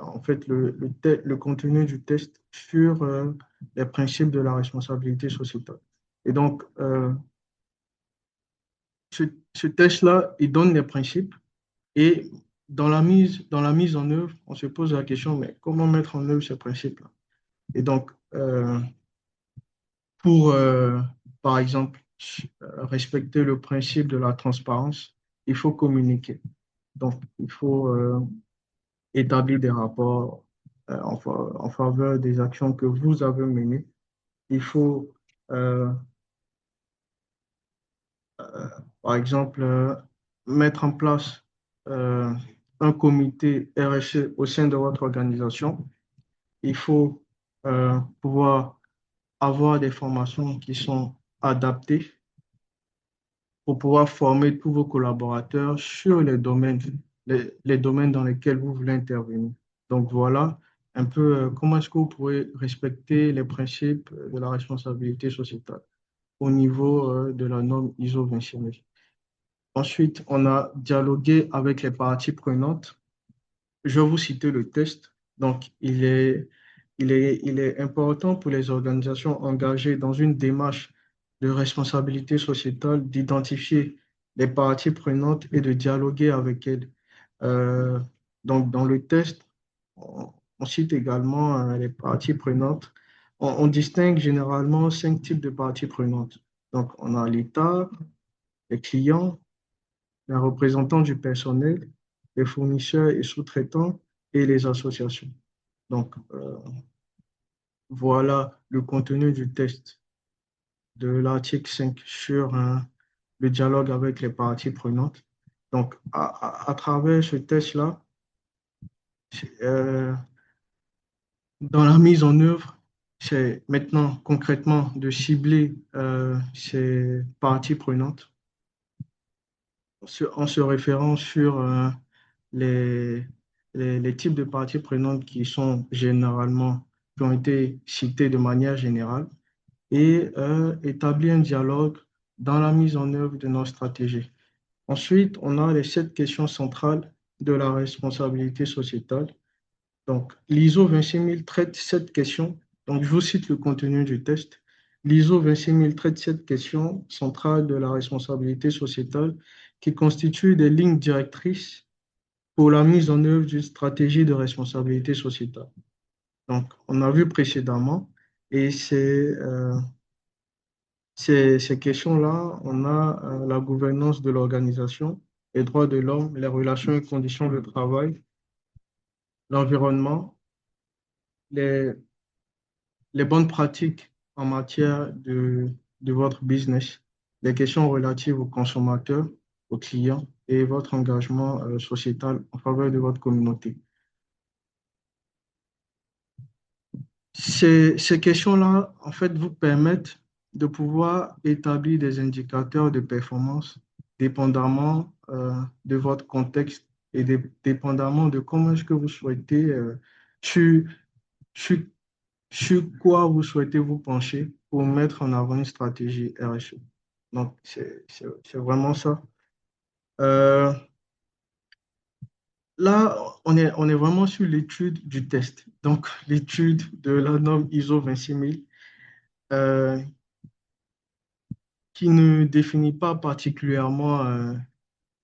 en fait, le contenu du test sur les principes de la responsabilité sociétale. Et donc, ce test-là, il donne les principes. Et dans la mise en œuvre, on se pose la question, mais comment mettre en œuvre ces principes-là? Et donc, euh, pour, par exemple, respecter le principe de la transparence, il faut communiquer. Donc, il faut établir des rapports en faveur des actions que vous avez menées. Il faut, euh, par exemple, mettre en place euh, un comité RSE au sein de votre organisation. Il faut pouvoir avoir des formations qui sont adaptées pour pouvoir former tous vos collaborateurs sur les domaines dans lesquels vous voulez intervenir. Donc voilà un peu comment est-ce que vous pouvez respecter les principes de la responsabilité sociétale au niveau de la norme ISO 26000. Ensuite, on a dialogué avec les parties prenantes. Je vais vous citer le test. Donc, il est important pour les organisations engagées dans une démarche de responsabilité sociétale d'identifier les parties prenantes et de dialoguer avec elles. Euh, donc, dans le test, on cite également les parties prenantes. On distingue généralement 5 types de parties prenantes. Donc, on a l'État, les clients, les représentants du personnel, les fournisseurs et sous-traitants et les associations. Donc, voilà le contenu du test de l'article 5 sur le dialogue avec les parties prenantes. Donc, à travers ce test-là, euh, dans la mise en œuvre, c'est maintenant concrètement de cibler ces parties prenantes en se référant sur les, les types de parties prenantes qui sont généralement, qui ont été cités de manière générale et établir un dialogue dans la mise en œuvre de nos stratégies. Ensuite, on a les 7 questions centrales de la responsabilité sociétale. Donc, l'ISO 26000 traite 7 questions. Donc, je vous cite le contenu du test. L'ISO 26000 traite 7 questions centrales de la responsabilité sociétale qui constituent des lignes directrices pour la mise en œuvre d'une stratégie de responsabilité sociétale. Donc, on a vu précédemment, et ces questions-là, on a la gouvernance de l'organisation, les droits de l'homme, les relations et conditions de travail, l'environnement, les, les bonnes pratiques en matière de votre business, les questions relatives aux consommateurs, aux clients et votre engagement sociétal en faveur de votre communauté. Ces questions-là, en fait, vous permettent de pouvoir établir des indicateurs de performance dépendamment de votre contexte et dépendamment de comment est-ce que vous souhaitez, sur, sur, sur quoi vous souhaitez vous pencher pour mettre en avant une stratégie RSE. Donc, c'est vraiment ça. Euh, Là, on est vraiment sur l'étude du test. Donc, l'étude de la norme ISO 26000 qui ne définit pas particulièrement,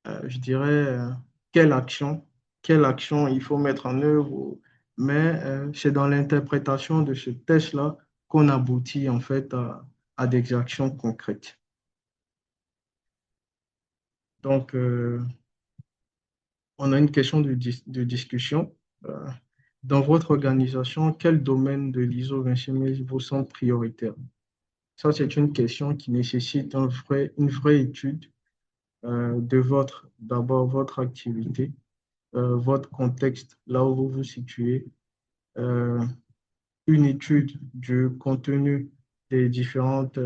je dirais, quelle action il faut mettre en œuvre, mais c'est dans l'interprétation de ce test-là qu'on aboutit en fait à des actions concrètes. Donc, on a une question de discussion. Euh, Dans votre organisation, quel domaine de l'ISO 26000 vous semble prioritaire? Ça, c'est une question qui nécessite une vraie étude de d'abord votre activité, votre contexte, là où vous vous situez, euh, une étude du contenu des différentes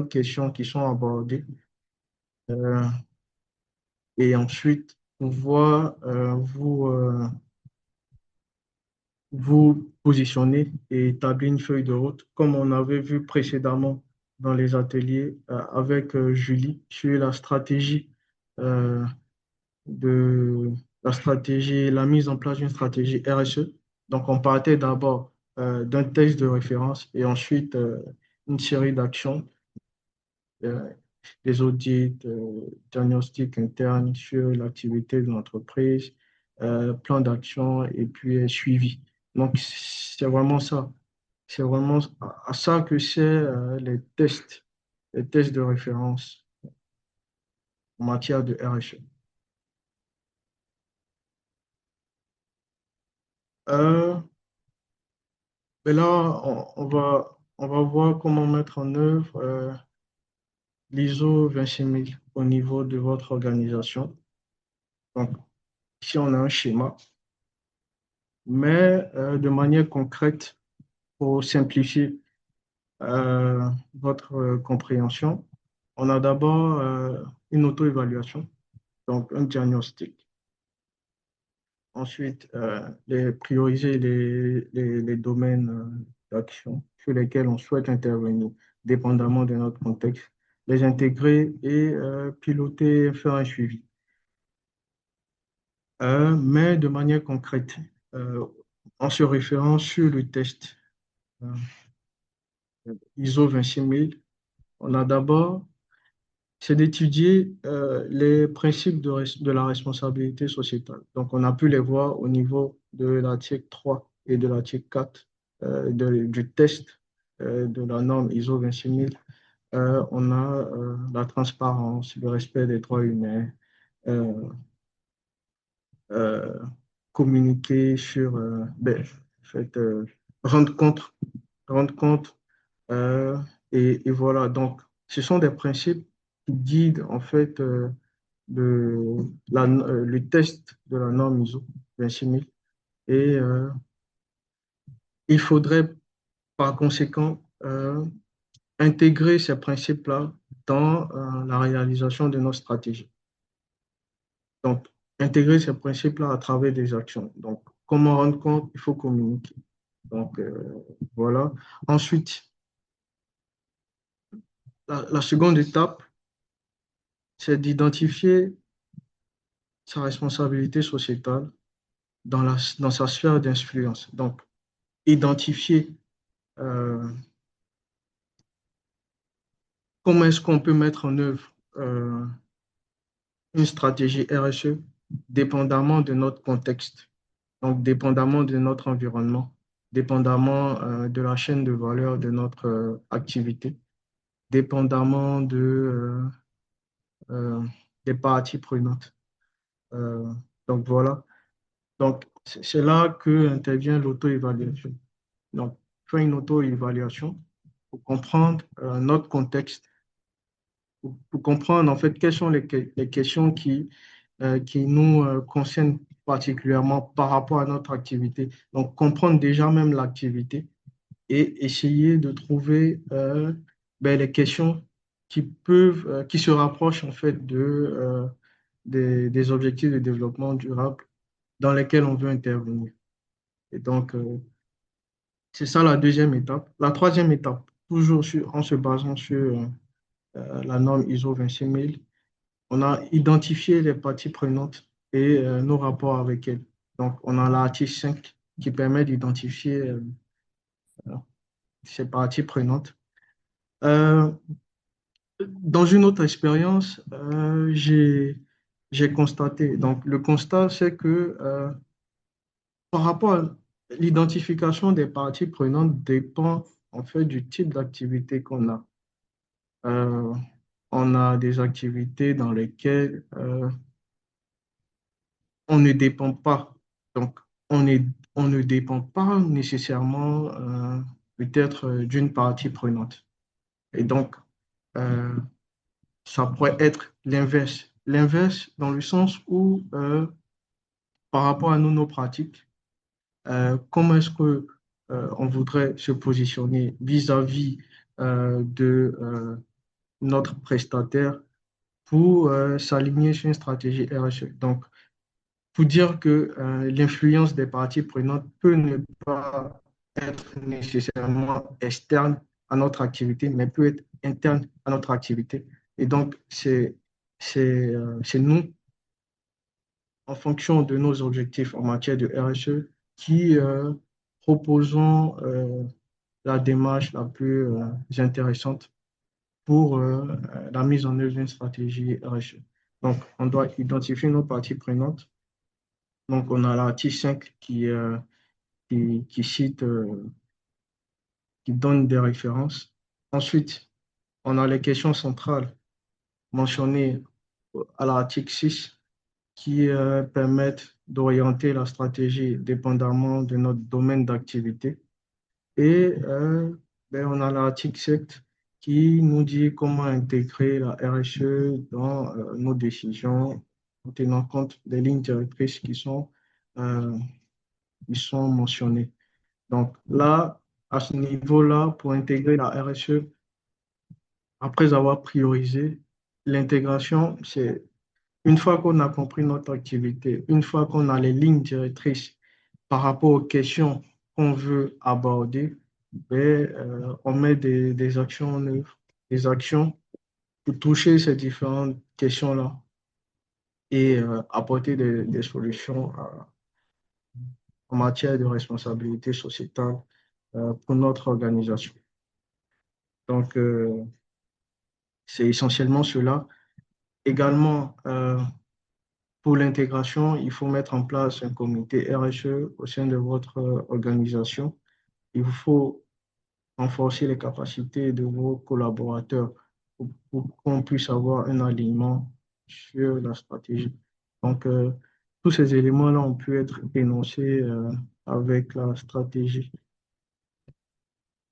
questions qui sont abordées, euh, et ensuite pouvoir vous positionner et établir une feuille de route, comme on avait vu précédemment dans les ateliers avec Julie sur euh, de la mise en place d'une stratégie RSE. Donc, on partait d'abord d'un texte de référence et ensuite une série d'actions, euh, des audits, diagnostics internes sur l'activité de l'entreprise, plan d'action et puis suivi. Donc, c'est vraiment ça. C'est vraiment à ça que c'est les tests de référence en matière de RSE. Euh, mais là, on va voir comment mettre en œuvre l'ISO 26000 au niveau de votre organisation. Donc, ici, on a un schéma, mais de manière concrète, pour simplifier votre compréhension, on a d'abord une auto-évaluation, donc un diagnostic. Ensuite, prioriser les domaines d'action sur lesquels on souhaite intervenir, dépendamment de notre contexte, les intégrer et piloter, faire un suivi. Mais de manière concrète, euh, en se référant sur le test euh, ISO 26000, on a d'abord, c'est d'étudier les principes de la responsabilité sociétale. Donc, on a pu les voir au niveau de l'article 3 et de l'article 4 du test de la norme ISO 26000. On a la transparence, le respect des droits humains, euh, euh, communiquer sur, en fait, rendre compte, rendre compte euh, et voilà. Donc, ce sont des principes qui guident en fait le test de la norme ISO 26000. Et il faudrait par conséquent intégrer ces principes-là dans la réalisation de nos stratégies. Donc, intégrer ces principes-là à travers des actions. Donc, comment rendre compte? Il faut communiquer. Donc, voilà. Ensuite, la seconde étape, c'est d'identifier sa responsabilité sociétale dans sa sphère d'influence. Donc, identifier euh, comment est-ce qu'on peut mettre en œuvre une stratégie RSE dépendamment de notre contexte, donc dépendamment de notre environnement, dépendamment de la chaîne de valeur de notre activité, dépendamment euh, des parties prenantes. Euh, donc voilà. Donc c'est là que intervient l'auto-évaluation. Donc, faire une auto-évaluation pour comprendre notre contexte, pour comprendre en fait quelles sont les questions qui nous concernent particulièrement par rapport à notre activité. Donc, comprendre déjà même l'activité et essayer de trouver les questions qui se rapprochent en fait des objectifs de développement durable dans lesquels on veut intervenir. Et donc, c'est ça la deuxième étape. La troisième étape, toujours en se basant sur la norme ISO 26000, on a identifié les parties prenantes et nos rapports avec elles. Donc, on a l'article 5 qui permet d'identifier ces parties prenantes. Euh, dans une autre expérience, j'ai constaté, donc le constat, c'est que par rapport à l'identification des parties prenantes dépend en fait du type d'activité qu'on a. Euh, on a des activités dans lesquelles on ne dépend pas. Donc, on ne dépend pas nécessairement peut-être d'une partie prenante. Et donc, euh, ça pourrait être l'inverse. L'inverse dans le sens où, par rapport à nous, nos pratiques, comment est-ce que on voudrait se positionner vis-à-vis de notre prestataire pour s'aligner sur une stratégie RSE. Donc, pour dire que l'influence des parties prenantes peut ne pas être nécessairement externe à notre activité, mais peut être interne à notre activité. Et donc, c'est nous, en fonction de nos objectifs en matière de RSE, qui proposons la démarche la plus intéressante pour la mise en œuvre d'une stratégie RSE. Donc, on doit identifier nos parties prenantes. Donc, on a l'article 5 qui cite qui donnent des références. Ensuite, on a les questions centrales mentionnées à l'article 6 qui permettent d'orienter la stratégie dépendamment de notre domaine d'activité. Et ben, on a l'article 7 qui nous dit comment intégrer la RSE dans nos décisions en tenant compte des lignes directrices euh, qui sont mentionnées. Donc là, à ce niveau-là, pour intégrer la RSE, après avoir priorisé, l'intégration, c'est une fois qu'on a compris notre activité, une fois qu'on a les lignes directrices par rapport aux questions qu'on veut aborder, ben, on met des actions en œuvre, des actions pour toucher ces différentes questions-là et apporter des solutions en matière de responsabilité sociétale pour notre organisation. Donc, c'est essentiellement cela. Également, pour l'intégration, il faut mettre en place un comité RSE au sein de votre organisation. Il vous faut renforcer les capacités de vos collaborateurs pour qu'on puisse avoir un alignement sur la stratégie. Donc, tous ces éléments-là ont pu être énoncés avec la stratégie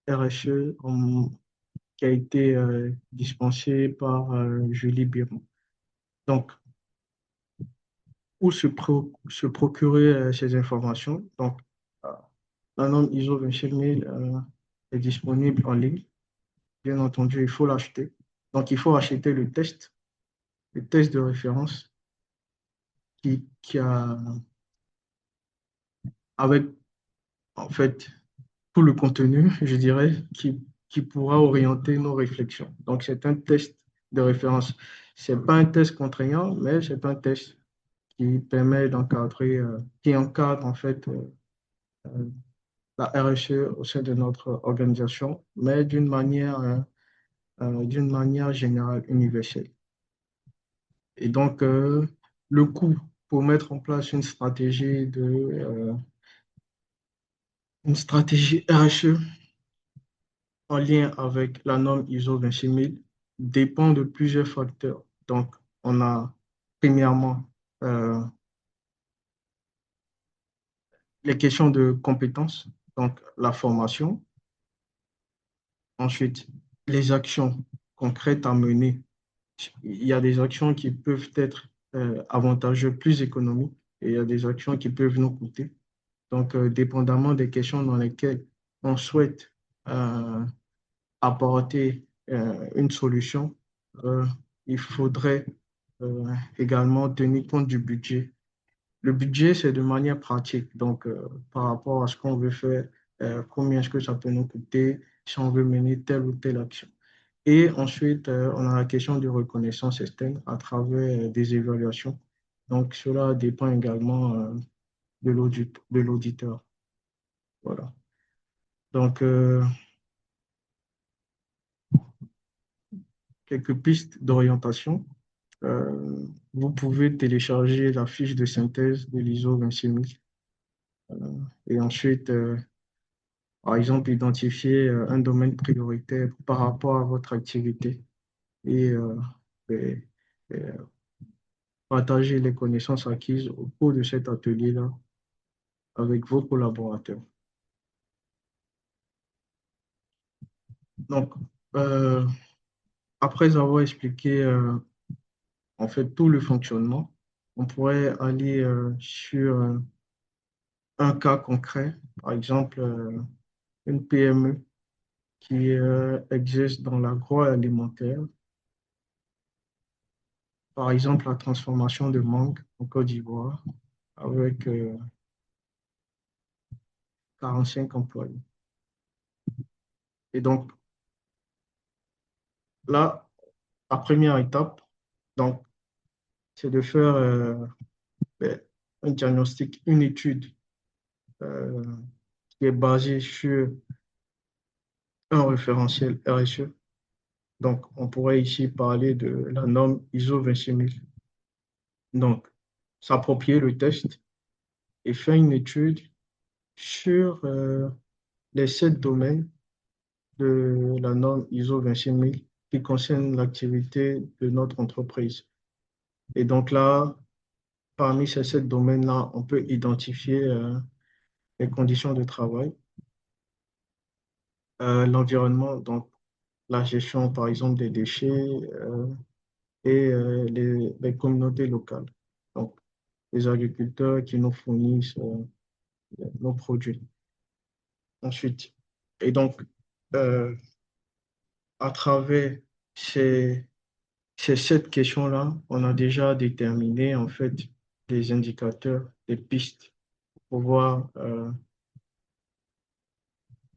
RSE qui a été dispensée par Julie Biron. Donc, où se procurer ces informations? Donc, euh, la norme ISO 27000 est disponible en ligne. Bien entendu, il faut l'acheter. Donc, il faut acheter le test de référence qui a, avec, en fait, tout le contenu, je dirais, qui pourra orienter nos réflexions. Donc, c'est un test de référence. Ce n'est pas un test contraignant, mais c'est un test qui permet d'encadrer, qui encadre, en fait, la RSE au sein de notre organisation, mais d'une manière générale, universelle. Et donc, le coût pour mettre en place une stratégie RSE en lien avec la norme ISO 26000 dépend de plusieurs facteurs. Donc, on a premièrement euh, les questions de compétences, donc la formation. Ensuite, les actions concrètes à mener. Il y a des actions qui peuvent être avantageuses, plus économiques, et il y a des actions qui peuvent nous coûter. Donc, dépendamment des questions dans lesquelles on souhaite euh, apporter une solution, euh, il faudrait également tenir compte du budget. Le budget, c'est de manière pratique. Donc, par rapport à ce qu'on veut faire, combien est-ce que ça peut nous coûter si on veut mener telle ou telle action. Et ensuite, on a la question de reconnaissance externe à travers des évaluations. Donc, cela dépend également de l'auditeur. Voilà. Donc, quelques pistes d'orientation. Vous pouvez télécharger la fiche de synthèse de l'ISO 26000 et ensuite, par exemple, identifier un domaine prioritaire par rapport à votre activité et, et- et partager les connaissances acquises au cours de cet atelier-là avec vos collaborateurs. Donc, euh, après avoir expliqué en fait tout le fonctionnement, on pourrait aller sur un cas concret, par exemple une PME qui existe dans l'agroalimentaire, par exemple la transformation de mangue en Côte d'Ivoire avec 45 employés. Et donc là, la première étape, donc, c'est de faire ben, un diagnostic, une étude euh, qui est basée sur un référentiel RSE. Donc, on pourrait ici parler de la norme ISO 26000. Donc, s'approprier le test et faire une étude sur les 7 domaines de la norme ISO 26000 qui concerne l'activité de notre entreprise. Et donc là, parmi ces 7 domaines-là, on peut identifier les conditions de travail, l'environnement, donc la gestion, par exemple, des déchets et les communautés locales. Donc, les agriculteurs qui nous fournissent nos produits. Ensuite, et donc, euh, à travers ces, ces 7 questions-là, on a déjà déterminé en fait des indicateurs, des pistes pour pouvoir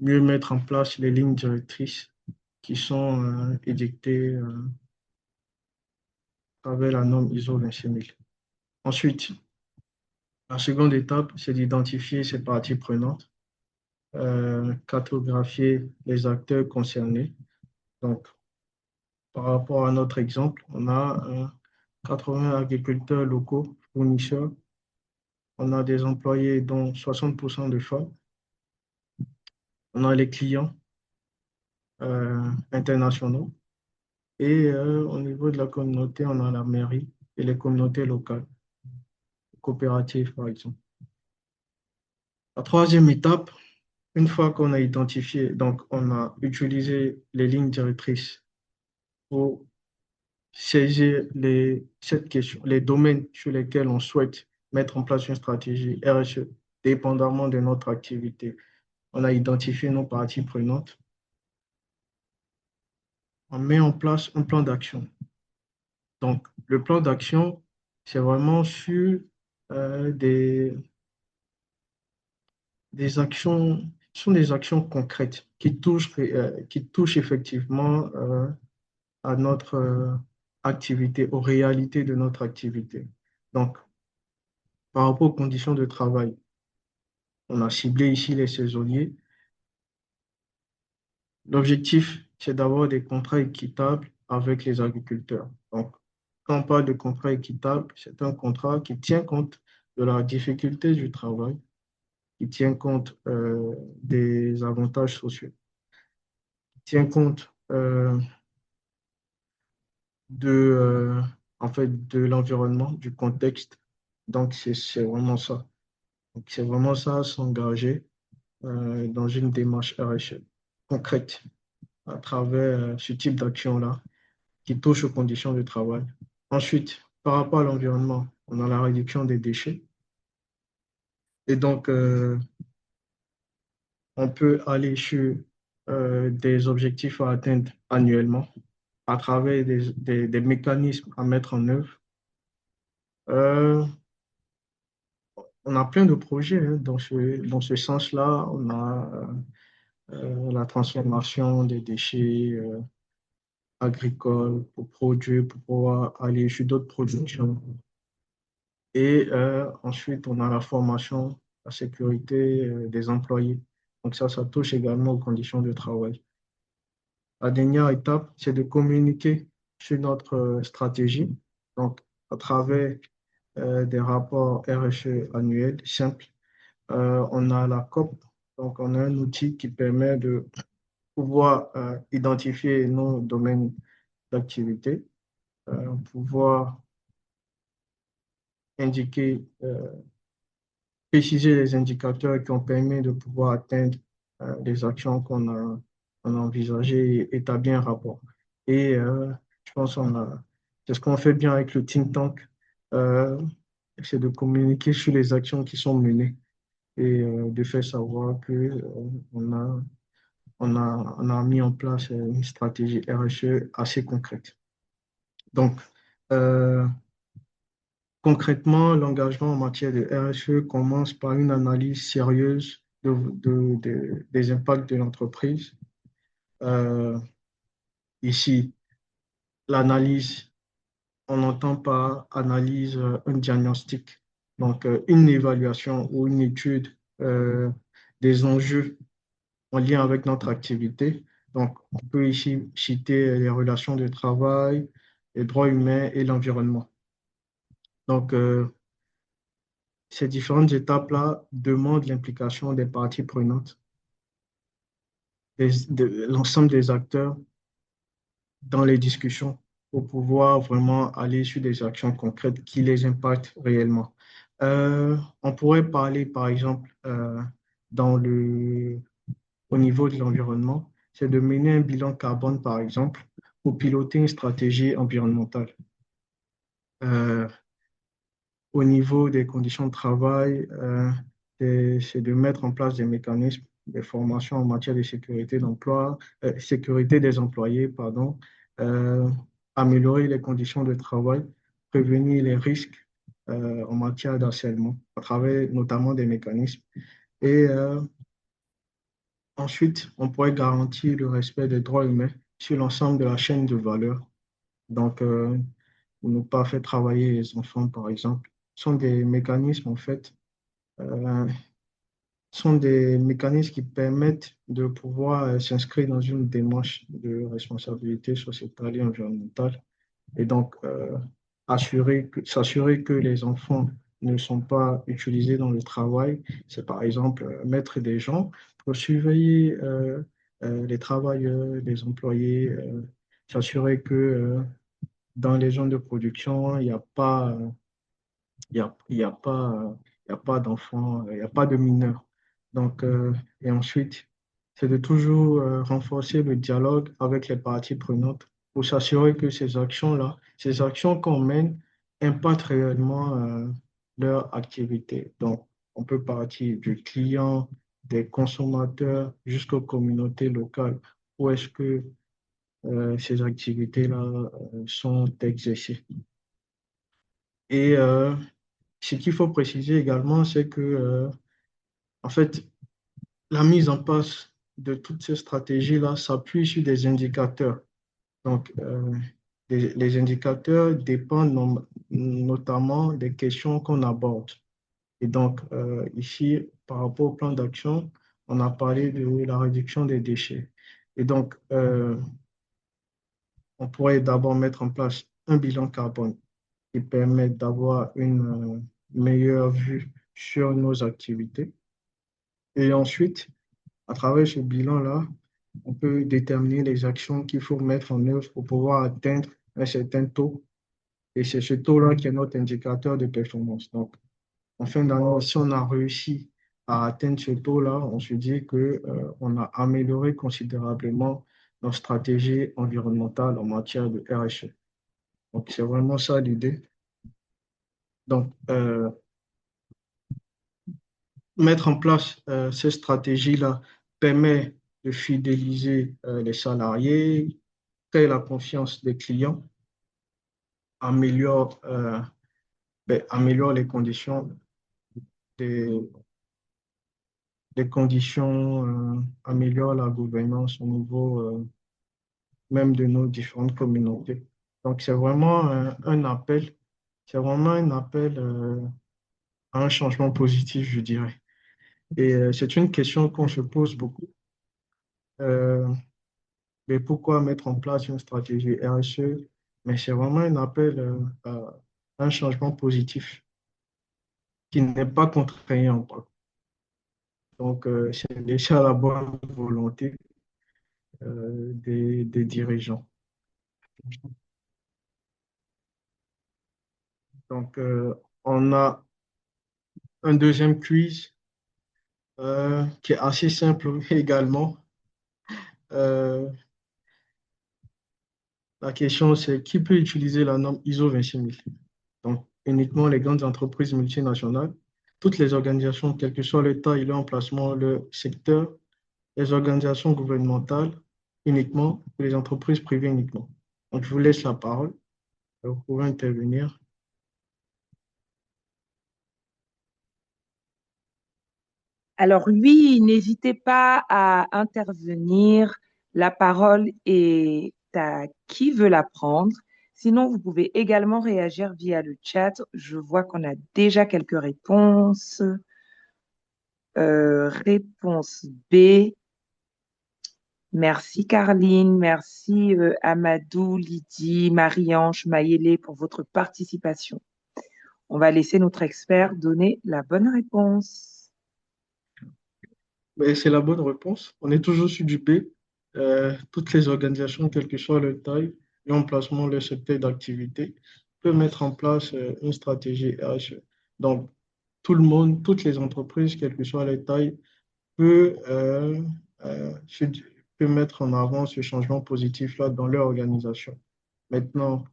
mieux mettre en place les lignes directrices qui sont édictées à travers la norme ISO 26000. Ensuite, la seconde étape, c'est d'identifier ces parties prenantes, cartographier les acteurs concernés. Donc, par rapport à notre exemple, on a 80 agriculteurs locaux, fournisseurs, on a des employés dont 60% de femmes, on a les clients internationaux et au niveau de la communauté, on a la mairie et les communautés locales, coopératives par exemple. La troisième étape, une fois qu'on a identifié, donc on a utilisé les lignes directrices pour saisir cette question, les domaines sur lesquels on souhaite mettre en place une stratégie RSE, dépendamment de notre activité. On a identifié nos parties prenantes. On met en place un plan d'action. Donc, le plan d'action, c'est vraiment sur des actions, ce sont des actions concrètes qui touchent effectivement à notre activité, aux réalités de notre activité. Donc, par rapport aux conditions de travail, on a ciblé ici les saisonniers. L'objectif, c'est d'avoir des contrats équitables avec les agriculteurs. Donc, quand on parle de contrat équitable, c'est un contrat qui tient compte de la difficulté du travail, qui tient compte des avantages sociaux, qui tient compte de, en fait, de l'environnement, du contexte. Donc, c'est vraiment ça. Donc, c'est vraiment ça, s'engager dans une démarche RSE concrète à travers ce type d'action-là qui touche aux conditions de travail. Ensuite, par rapport à l'environnement, on a la réduction des déchets. Et donc, on peut aller sur des objectifs à atteindre annuellement à travers des mécanismes à mettre en œuvre. On a plein de projets hein, dans ce sens-là. On a la transformation des déchets agricoles pour produire, pour pouvoir aller sur d'autres productions. Et ensuite, on a la formation, la sécurité des employés. Donc ça touche également aux conditions de travail. La dernière étape, c'est de communiquer sur notre stratégie, donc à travers des rapports RSE annuels simples. On a la COP, donc on a un outil qui permet de pouvoir identifier nos domaines d'activité, pouvoir indiquer, préciser les indicateurs qui ont permis de pouvoir atteindre les actions on a envisagées et établir un rapport. Et je pense c'est ce qu'on fait bien avec le think tank, euh, c'est de communiquer sur les actions qui sont menées et de faire savoir que on a mis en place une stratégie RSE assez concrète. Donc, euh, concrètement, l'engagement en matière de RSE commence par une analyse sérieuse des impacts de l'entreprise. Euh, Ici, l'analyse, on n'entend pas analyse, un diagnostic, donc une évaluation ou une étude des enjeux en lien avec notre activité. Donc, on peut ici citer les relations de travail, les droits humains et l'environnement. Donc, ces différentes étapes-là demandent l'implication des parties prenantes. de l'ensemble des acteurs dans les discussions pour pouvoir vraiment aller sur des actions concrètes qui les impactent réellement. On pourrait parler, par exemple, dans au niveau de l'environnement, c'est de mener un bilan carbone, par exemple, pour piloter une stratégie environnementale. Euh, Au niveau des conditions de travail, c'est de mettre en place des mécanismes de formation en matière de sécurité d'emploi, sécurité des employés, pardon, euh, améliorer les conditions de travail, prévenir les risques en matière d'harcèlement, à travers notamment des mécanismes. Et ensuite, on pourrait garantir le respect des droits humains sur l'ensemble de la chaîne de valeur. Donc, ne pas faire travailler les enfants, par exemple, sont des mécanismes, en fait, euh, sont des mécanismes qui permettent de pouvoir s'inscrire dans une démarche de responsabilité sociétale et environnementale. Et donc, s'assurer que les enfants ne sont pas utilisés dans le travail, c'est par exemple mettre des gens pour surveiller les travailleurs, les employés, s'assurer que dans les zones de production, il n'y a pas il y a pas d'enfants, il n'y a pas de mineurs. Donc, et ensuite, c'est de toujours renforcer le dialogue avec les parties prenantes pour s'assurer que ces actions-là, ces actions qu'on mène, impactent réellement leur activité. Donc, on peut partir du client, des consommateurs jusqu'aux communautés locales. Où est-ce que ces activités-là sont exercées? Et ce qu'il faut préciser également, c'est que, en fait, la mise en place de toutes ces stratégies-là s'appuie sur des indicateurs. Donc, les indicateurs dépendent notamment des questions qu'on aborde. Et donc, ici, par rapport au plan d'action, on a parlé de la réduction des déchets. Et donc, on pourrait d'abord mettre en place un bilan carbone qui permet d'avoir une meilleure vue sur nos activités. Et ensuite, à travers ce bilan-là, on peut déterminer les actions qu'il faut mettre en œuvre pour pouvoir atteindre un certain taux. Et c'est ce taux-là qui est notre indicateur de performance. Donc, en fin d'année, si on a réussi à atteindre ce taux-là, on se dit que, on a amélioré considérablement notre stratégie environnementale en matière de RSE. Donc, c'est vraiment ça l'idée. Donc, mettre en place ces stratégies-là permet de fidéliser les salariés, créer la confiance des clients, améliore, améliore les conditions, des, améliore la gouvernance au niveau même de nos différentes communautés. Donc, c'est vraiment un appel à un changement positif, je dirais. Et c'est une question qu'on se pose beaucoup. Euh, mais pourquoi mettre en place une stratégie RSE? Mais c'est vraiment un appel à un changement positif qui n'est pas contraignant. Donc, c'est déjà la bonne volonté des dirigeants. Donc, on a un deuxième quiz qui est assez simple également. Euh, la question, c'est qui peut utiliser la norme ISO 26000? Donc, uniquement les grandes entreprises multinationales, toutes les organisations, quel que soit le taille, leur emplacement, le secteur, les organisations gouvernementales uniquement, et les entreprises privées uniquement. Donc, je vous laisse la parole. Vous pouvez intervenir. Alors oui, n'hésitez pas à intervenir. La parole est à qui veut la prendre. Sinon, vous pouvez également réagir via le chat. Je vois qu'on a déjà quelques réponses. Réponse B. Merci Carline, merci Amadou, Lydie, Marie-Ange, Mayélé pour votre participation. On va laisser notre expert donner la bonne réponse. Mais c'est la bonne réponse. On est toujours sur du B. Toutes les organisations, quelle que soit leur taille, l'emplacement, leur secteur d'activité, peuvent mettre en place une stratégie RH. Donc, tout le monde, toutes les entreprises, quelle que soit leur taille, peut, euh, se- peut mettre en avant ce changement positif-là dans leur organisation. Maintenant,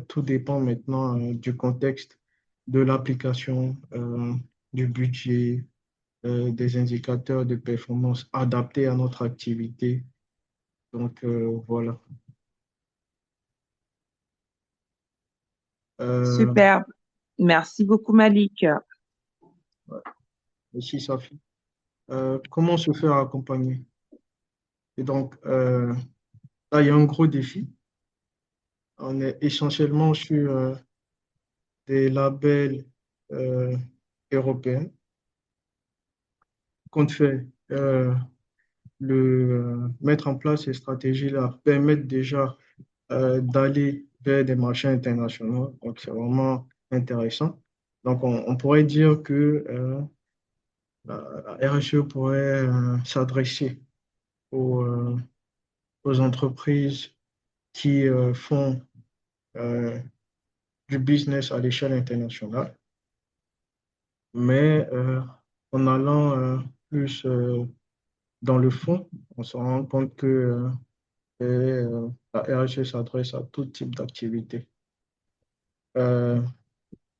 tout dépend maintenant du contexte, de l'application, du budget, des indicateurs de performance adaptés à notre activité. Donc, voilà. Euh, Superbe. Merci beaucoup, Malik. ouais, Merci, Safi. Comment se faire accompagner? Et donc, là, il y a un gros défi. On est essentiellement sur des labels euh, européens. Compte fait, mettre en place ces stratégies-là permettent déjà d'aller vers des marchés internationaux. Donc, c'est vraiment intéressant. Donc, on pourrait dire que la RSE pourrait s'adresser aux, aux entreprises qui font euh, du business à l'échelle internationale, mais en allant plus dans le fond, on se rend compte que la RSE s'adresse à tout type d'activité. Euh,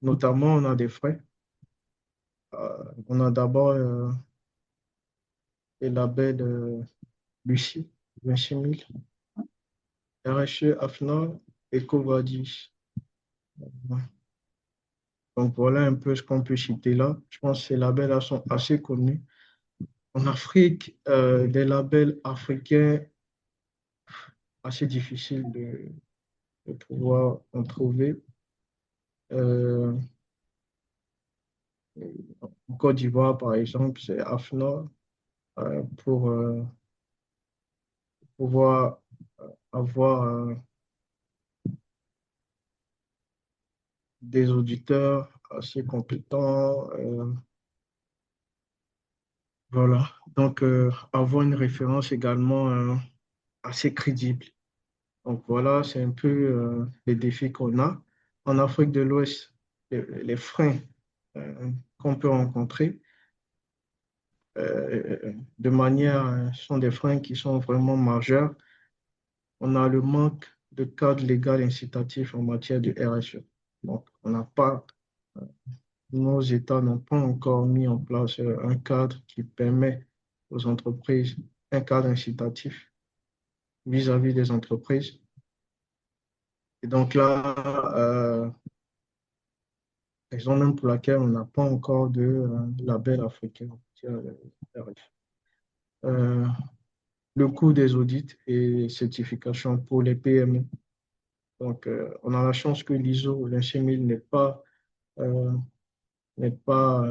Notamment, on a des frais. On a d'abord les labels Lucie, 26 000, RSE, AFNA, EcoVadis. Donc voilà un peu ce qu'on peut citer là. Je pense que ces labels-là sont assez connus. En Afrique, des labels africains assez difficiles de pouvoir en trouver. Euh, En Côte d'Ivoire, par exemple, c'est AFNA pour pouvoir avoir des auditeurs assez compétents. Voilà. Donc, avoir une référence également assez crédible. Donc, voilà, c'est un peu les défis qu'on a. En Afrique de l'Ouest, les freins qu'on peut rencontrer de manière, sont des freins qui sont vraiment majeurs. On a le manque de cadre légal incitatif en matière de RSE. Donc, on n'a pas, nos États n'ont pas encore mis en place un cadre qui permet aux entreprises, un cadre incitatif vis-à-vis des entreprises. Et donc là, raison même pour laquelle on n'a pas encore de label africain en matière de RSE. Euh, le coût des audits et certifications pour les PME. Donc, on a la chance que l'ISO 26000 euh, n'est pas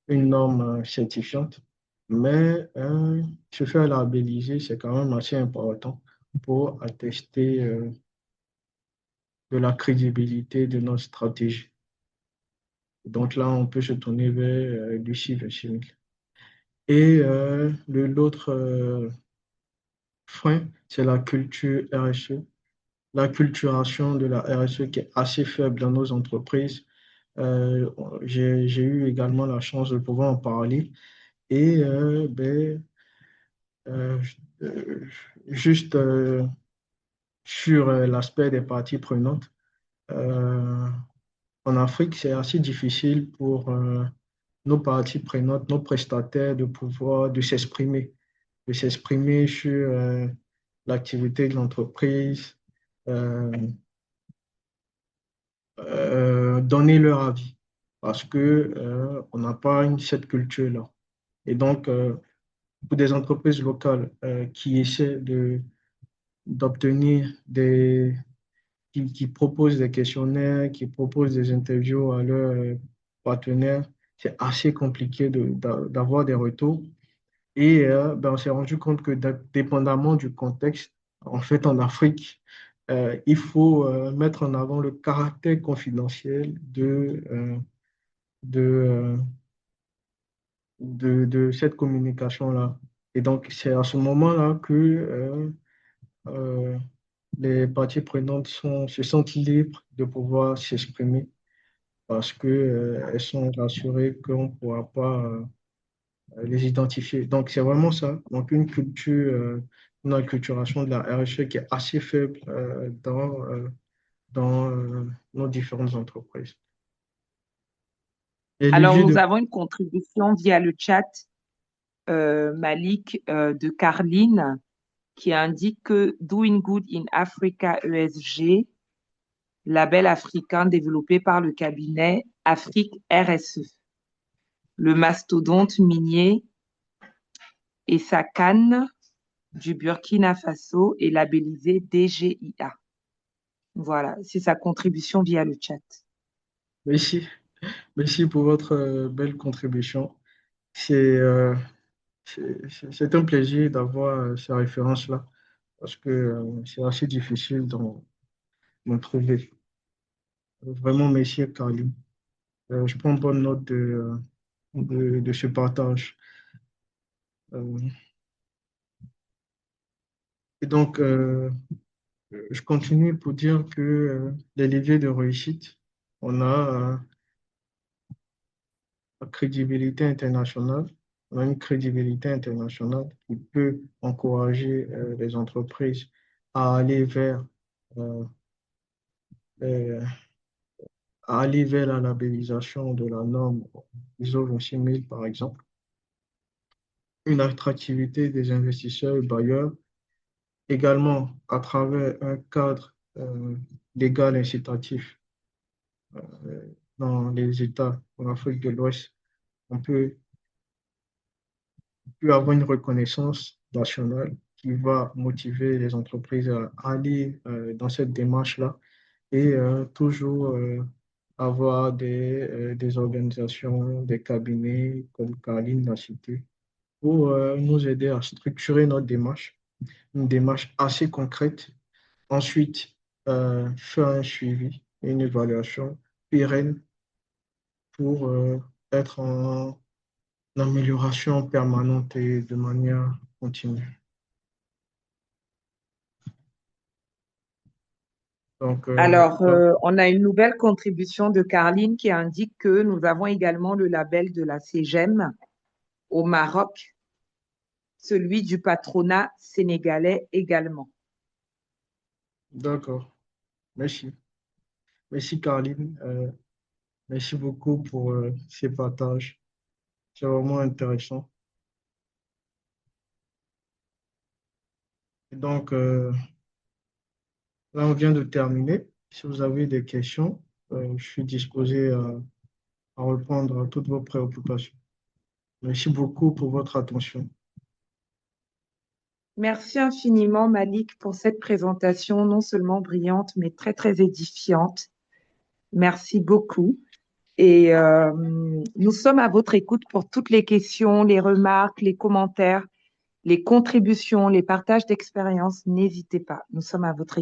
une norme certifiante, mais se faire labelliser, c'est quand même assez important pour attester de la crédibilité de notre stratégie. Donc là, on peut se tourner vers Lucie 26000. Et l'autre frein, c'est la culture RSE, la culturation de la RSE qui est assez faible dans nos entreprises. Euh, j'ai eu également la chance de pouvoir en parler. Et euh, euh, juste sur l'aspect des parties prenantes, euh, en Afrique, c'est assez difficile pour nos parties prenantes, nos prestataires de s'exprimer sur l'activité de l'entreprise, euh, donner leur avis, parce que on n'a pas cette culture-là. Et donc, pour des entreprises locales qui essaient d'obtenir qui proposent des questionnaires, qui proposent des interviews à leurs partenaires, c'est assez compliqué d'avoir des retours. Et ben, on s'est rendu compte que dépendamment du contexte, en fait, en Afrique, il faut mettre en avant le caractère confidentiel de, de cette communication-là. Et donc, c'est à ce moment-là que les parties prenantes se sentent libres de pouvoir s'exprimer parce que, elles sont rassurées qu'on ne pourra pas les identifier. Donc, c'est vraiment ça. Donc, une acculturation de la RSE qui est assez faible dans nos différentes entreprises. Et les Alors, vues de... nous avons une contribution via le chat, Malik, de Carline, qui indique que Doing Good in Africa ESG, label africain développé par le cabinet Afrique RSE. Le mastodonte minier Essakane du Burkina Faso est labellisé DGIA. Voilà, c'est sa contribution via le chat. Merci. Merci pour votre belle contribution. C'est euh, c'est un plaisir d'avoir ces références-là parce que c'est assez difficile d'en trouver. Vraiment, merci, Carly. Je prends bonne note de ce partage. Euh, et donc, je continue pour dire que les leviers de réussite, on a la crédibilité internationale. On a une crédibilité internationale qui peut encourager les entreprises à aller euh, euh, vers la labellisation de la norme ISO 26000, par exemple. Une attractivité des investisseurs et bailleurs, également à travers un cadre légal incitatif euh, dans les États en Afrique de l'Ouest. On peut avoir une reconnaissance nationale qui va motiver les entreprises à aller dans cette démarche-là et toujours avoir des organisations, des cabinets, comme Caroline l'a cité, pour nous aider à structurer notre démarche, une démarche assez concrète. Ensuite, faire un suivi et une évaluation pérenne pour être en amélioration permanente et de manière continue. Donc, Alors, on a une nouvelle contribution de Carline qui indique que nous avons également le label de la CEGEM au Maroc, celui du patronat sénégalais également. d'accord. Merci. Merci, Caroline. Merci beaucoup pour ces partages. C'est vraiment intéressant. Et donc, là, on vient de terminer. Si vous avez des questions, je suis disposé à répondre à toutes vos préoccupations. Merci beaucoup pour votre attention. Merci infiniment, Malik, pour cette présentation non seulement brillante, mais très, très édifiante. Merci beaucoup. Et nous sommes à votre écoute pour toutes les questions, les remarques, les commentaires, les contributions, les partages d'expériences. N'hésitez pas. Nous sommes à votre écoute.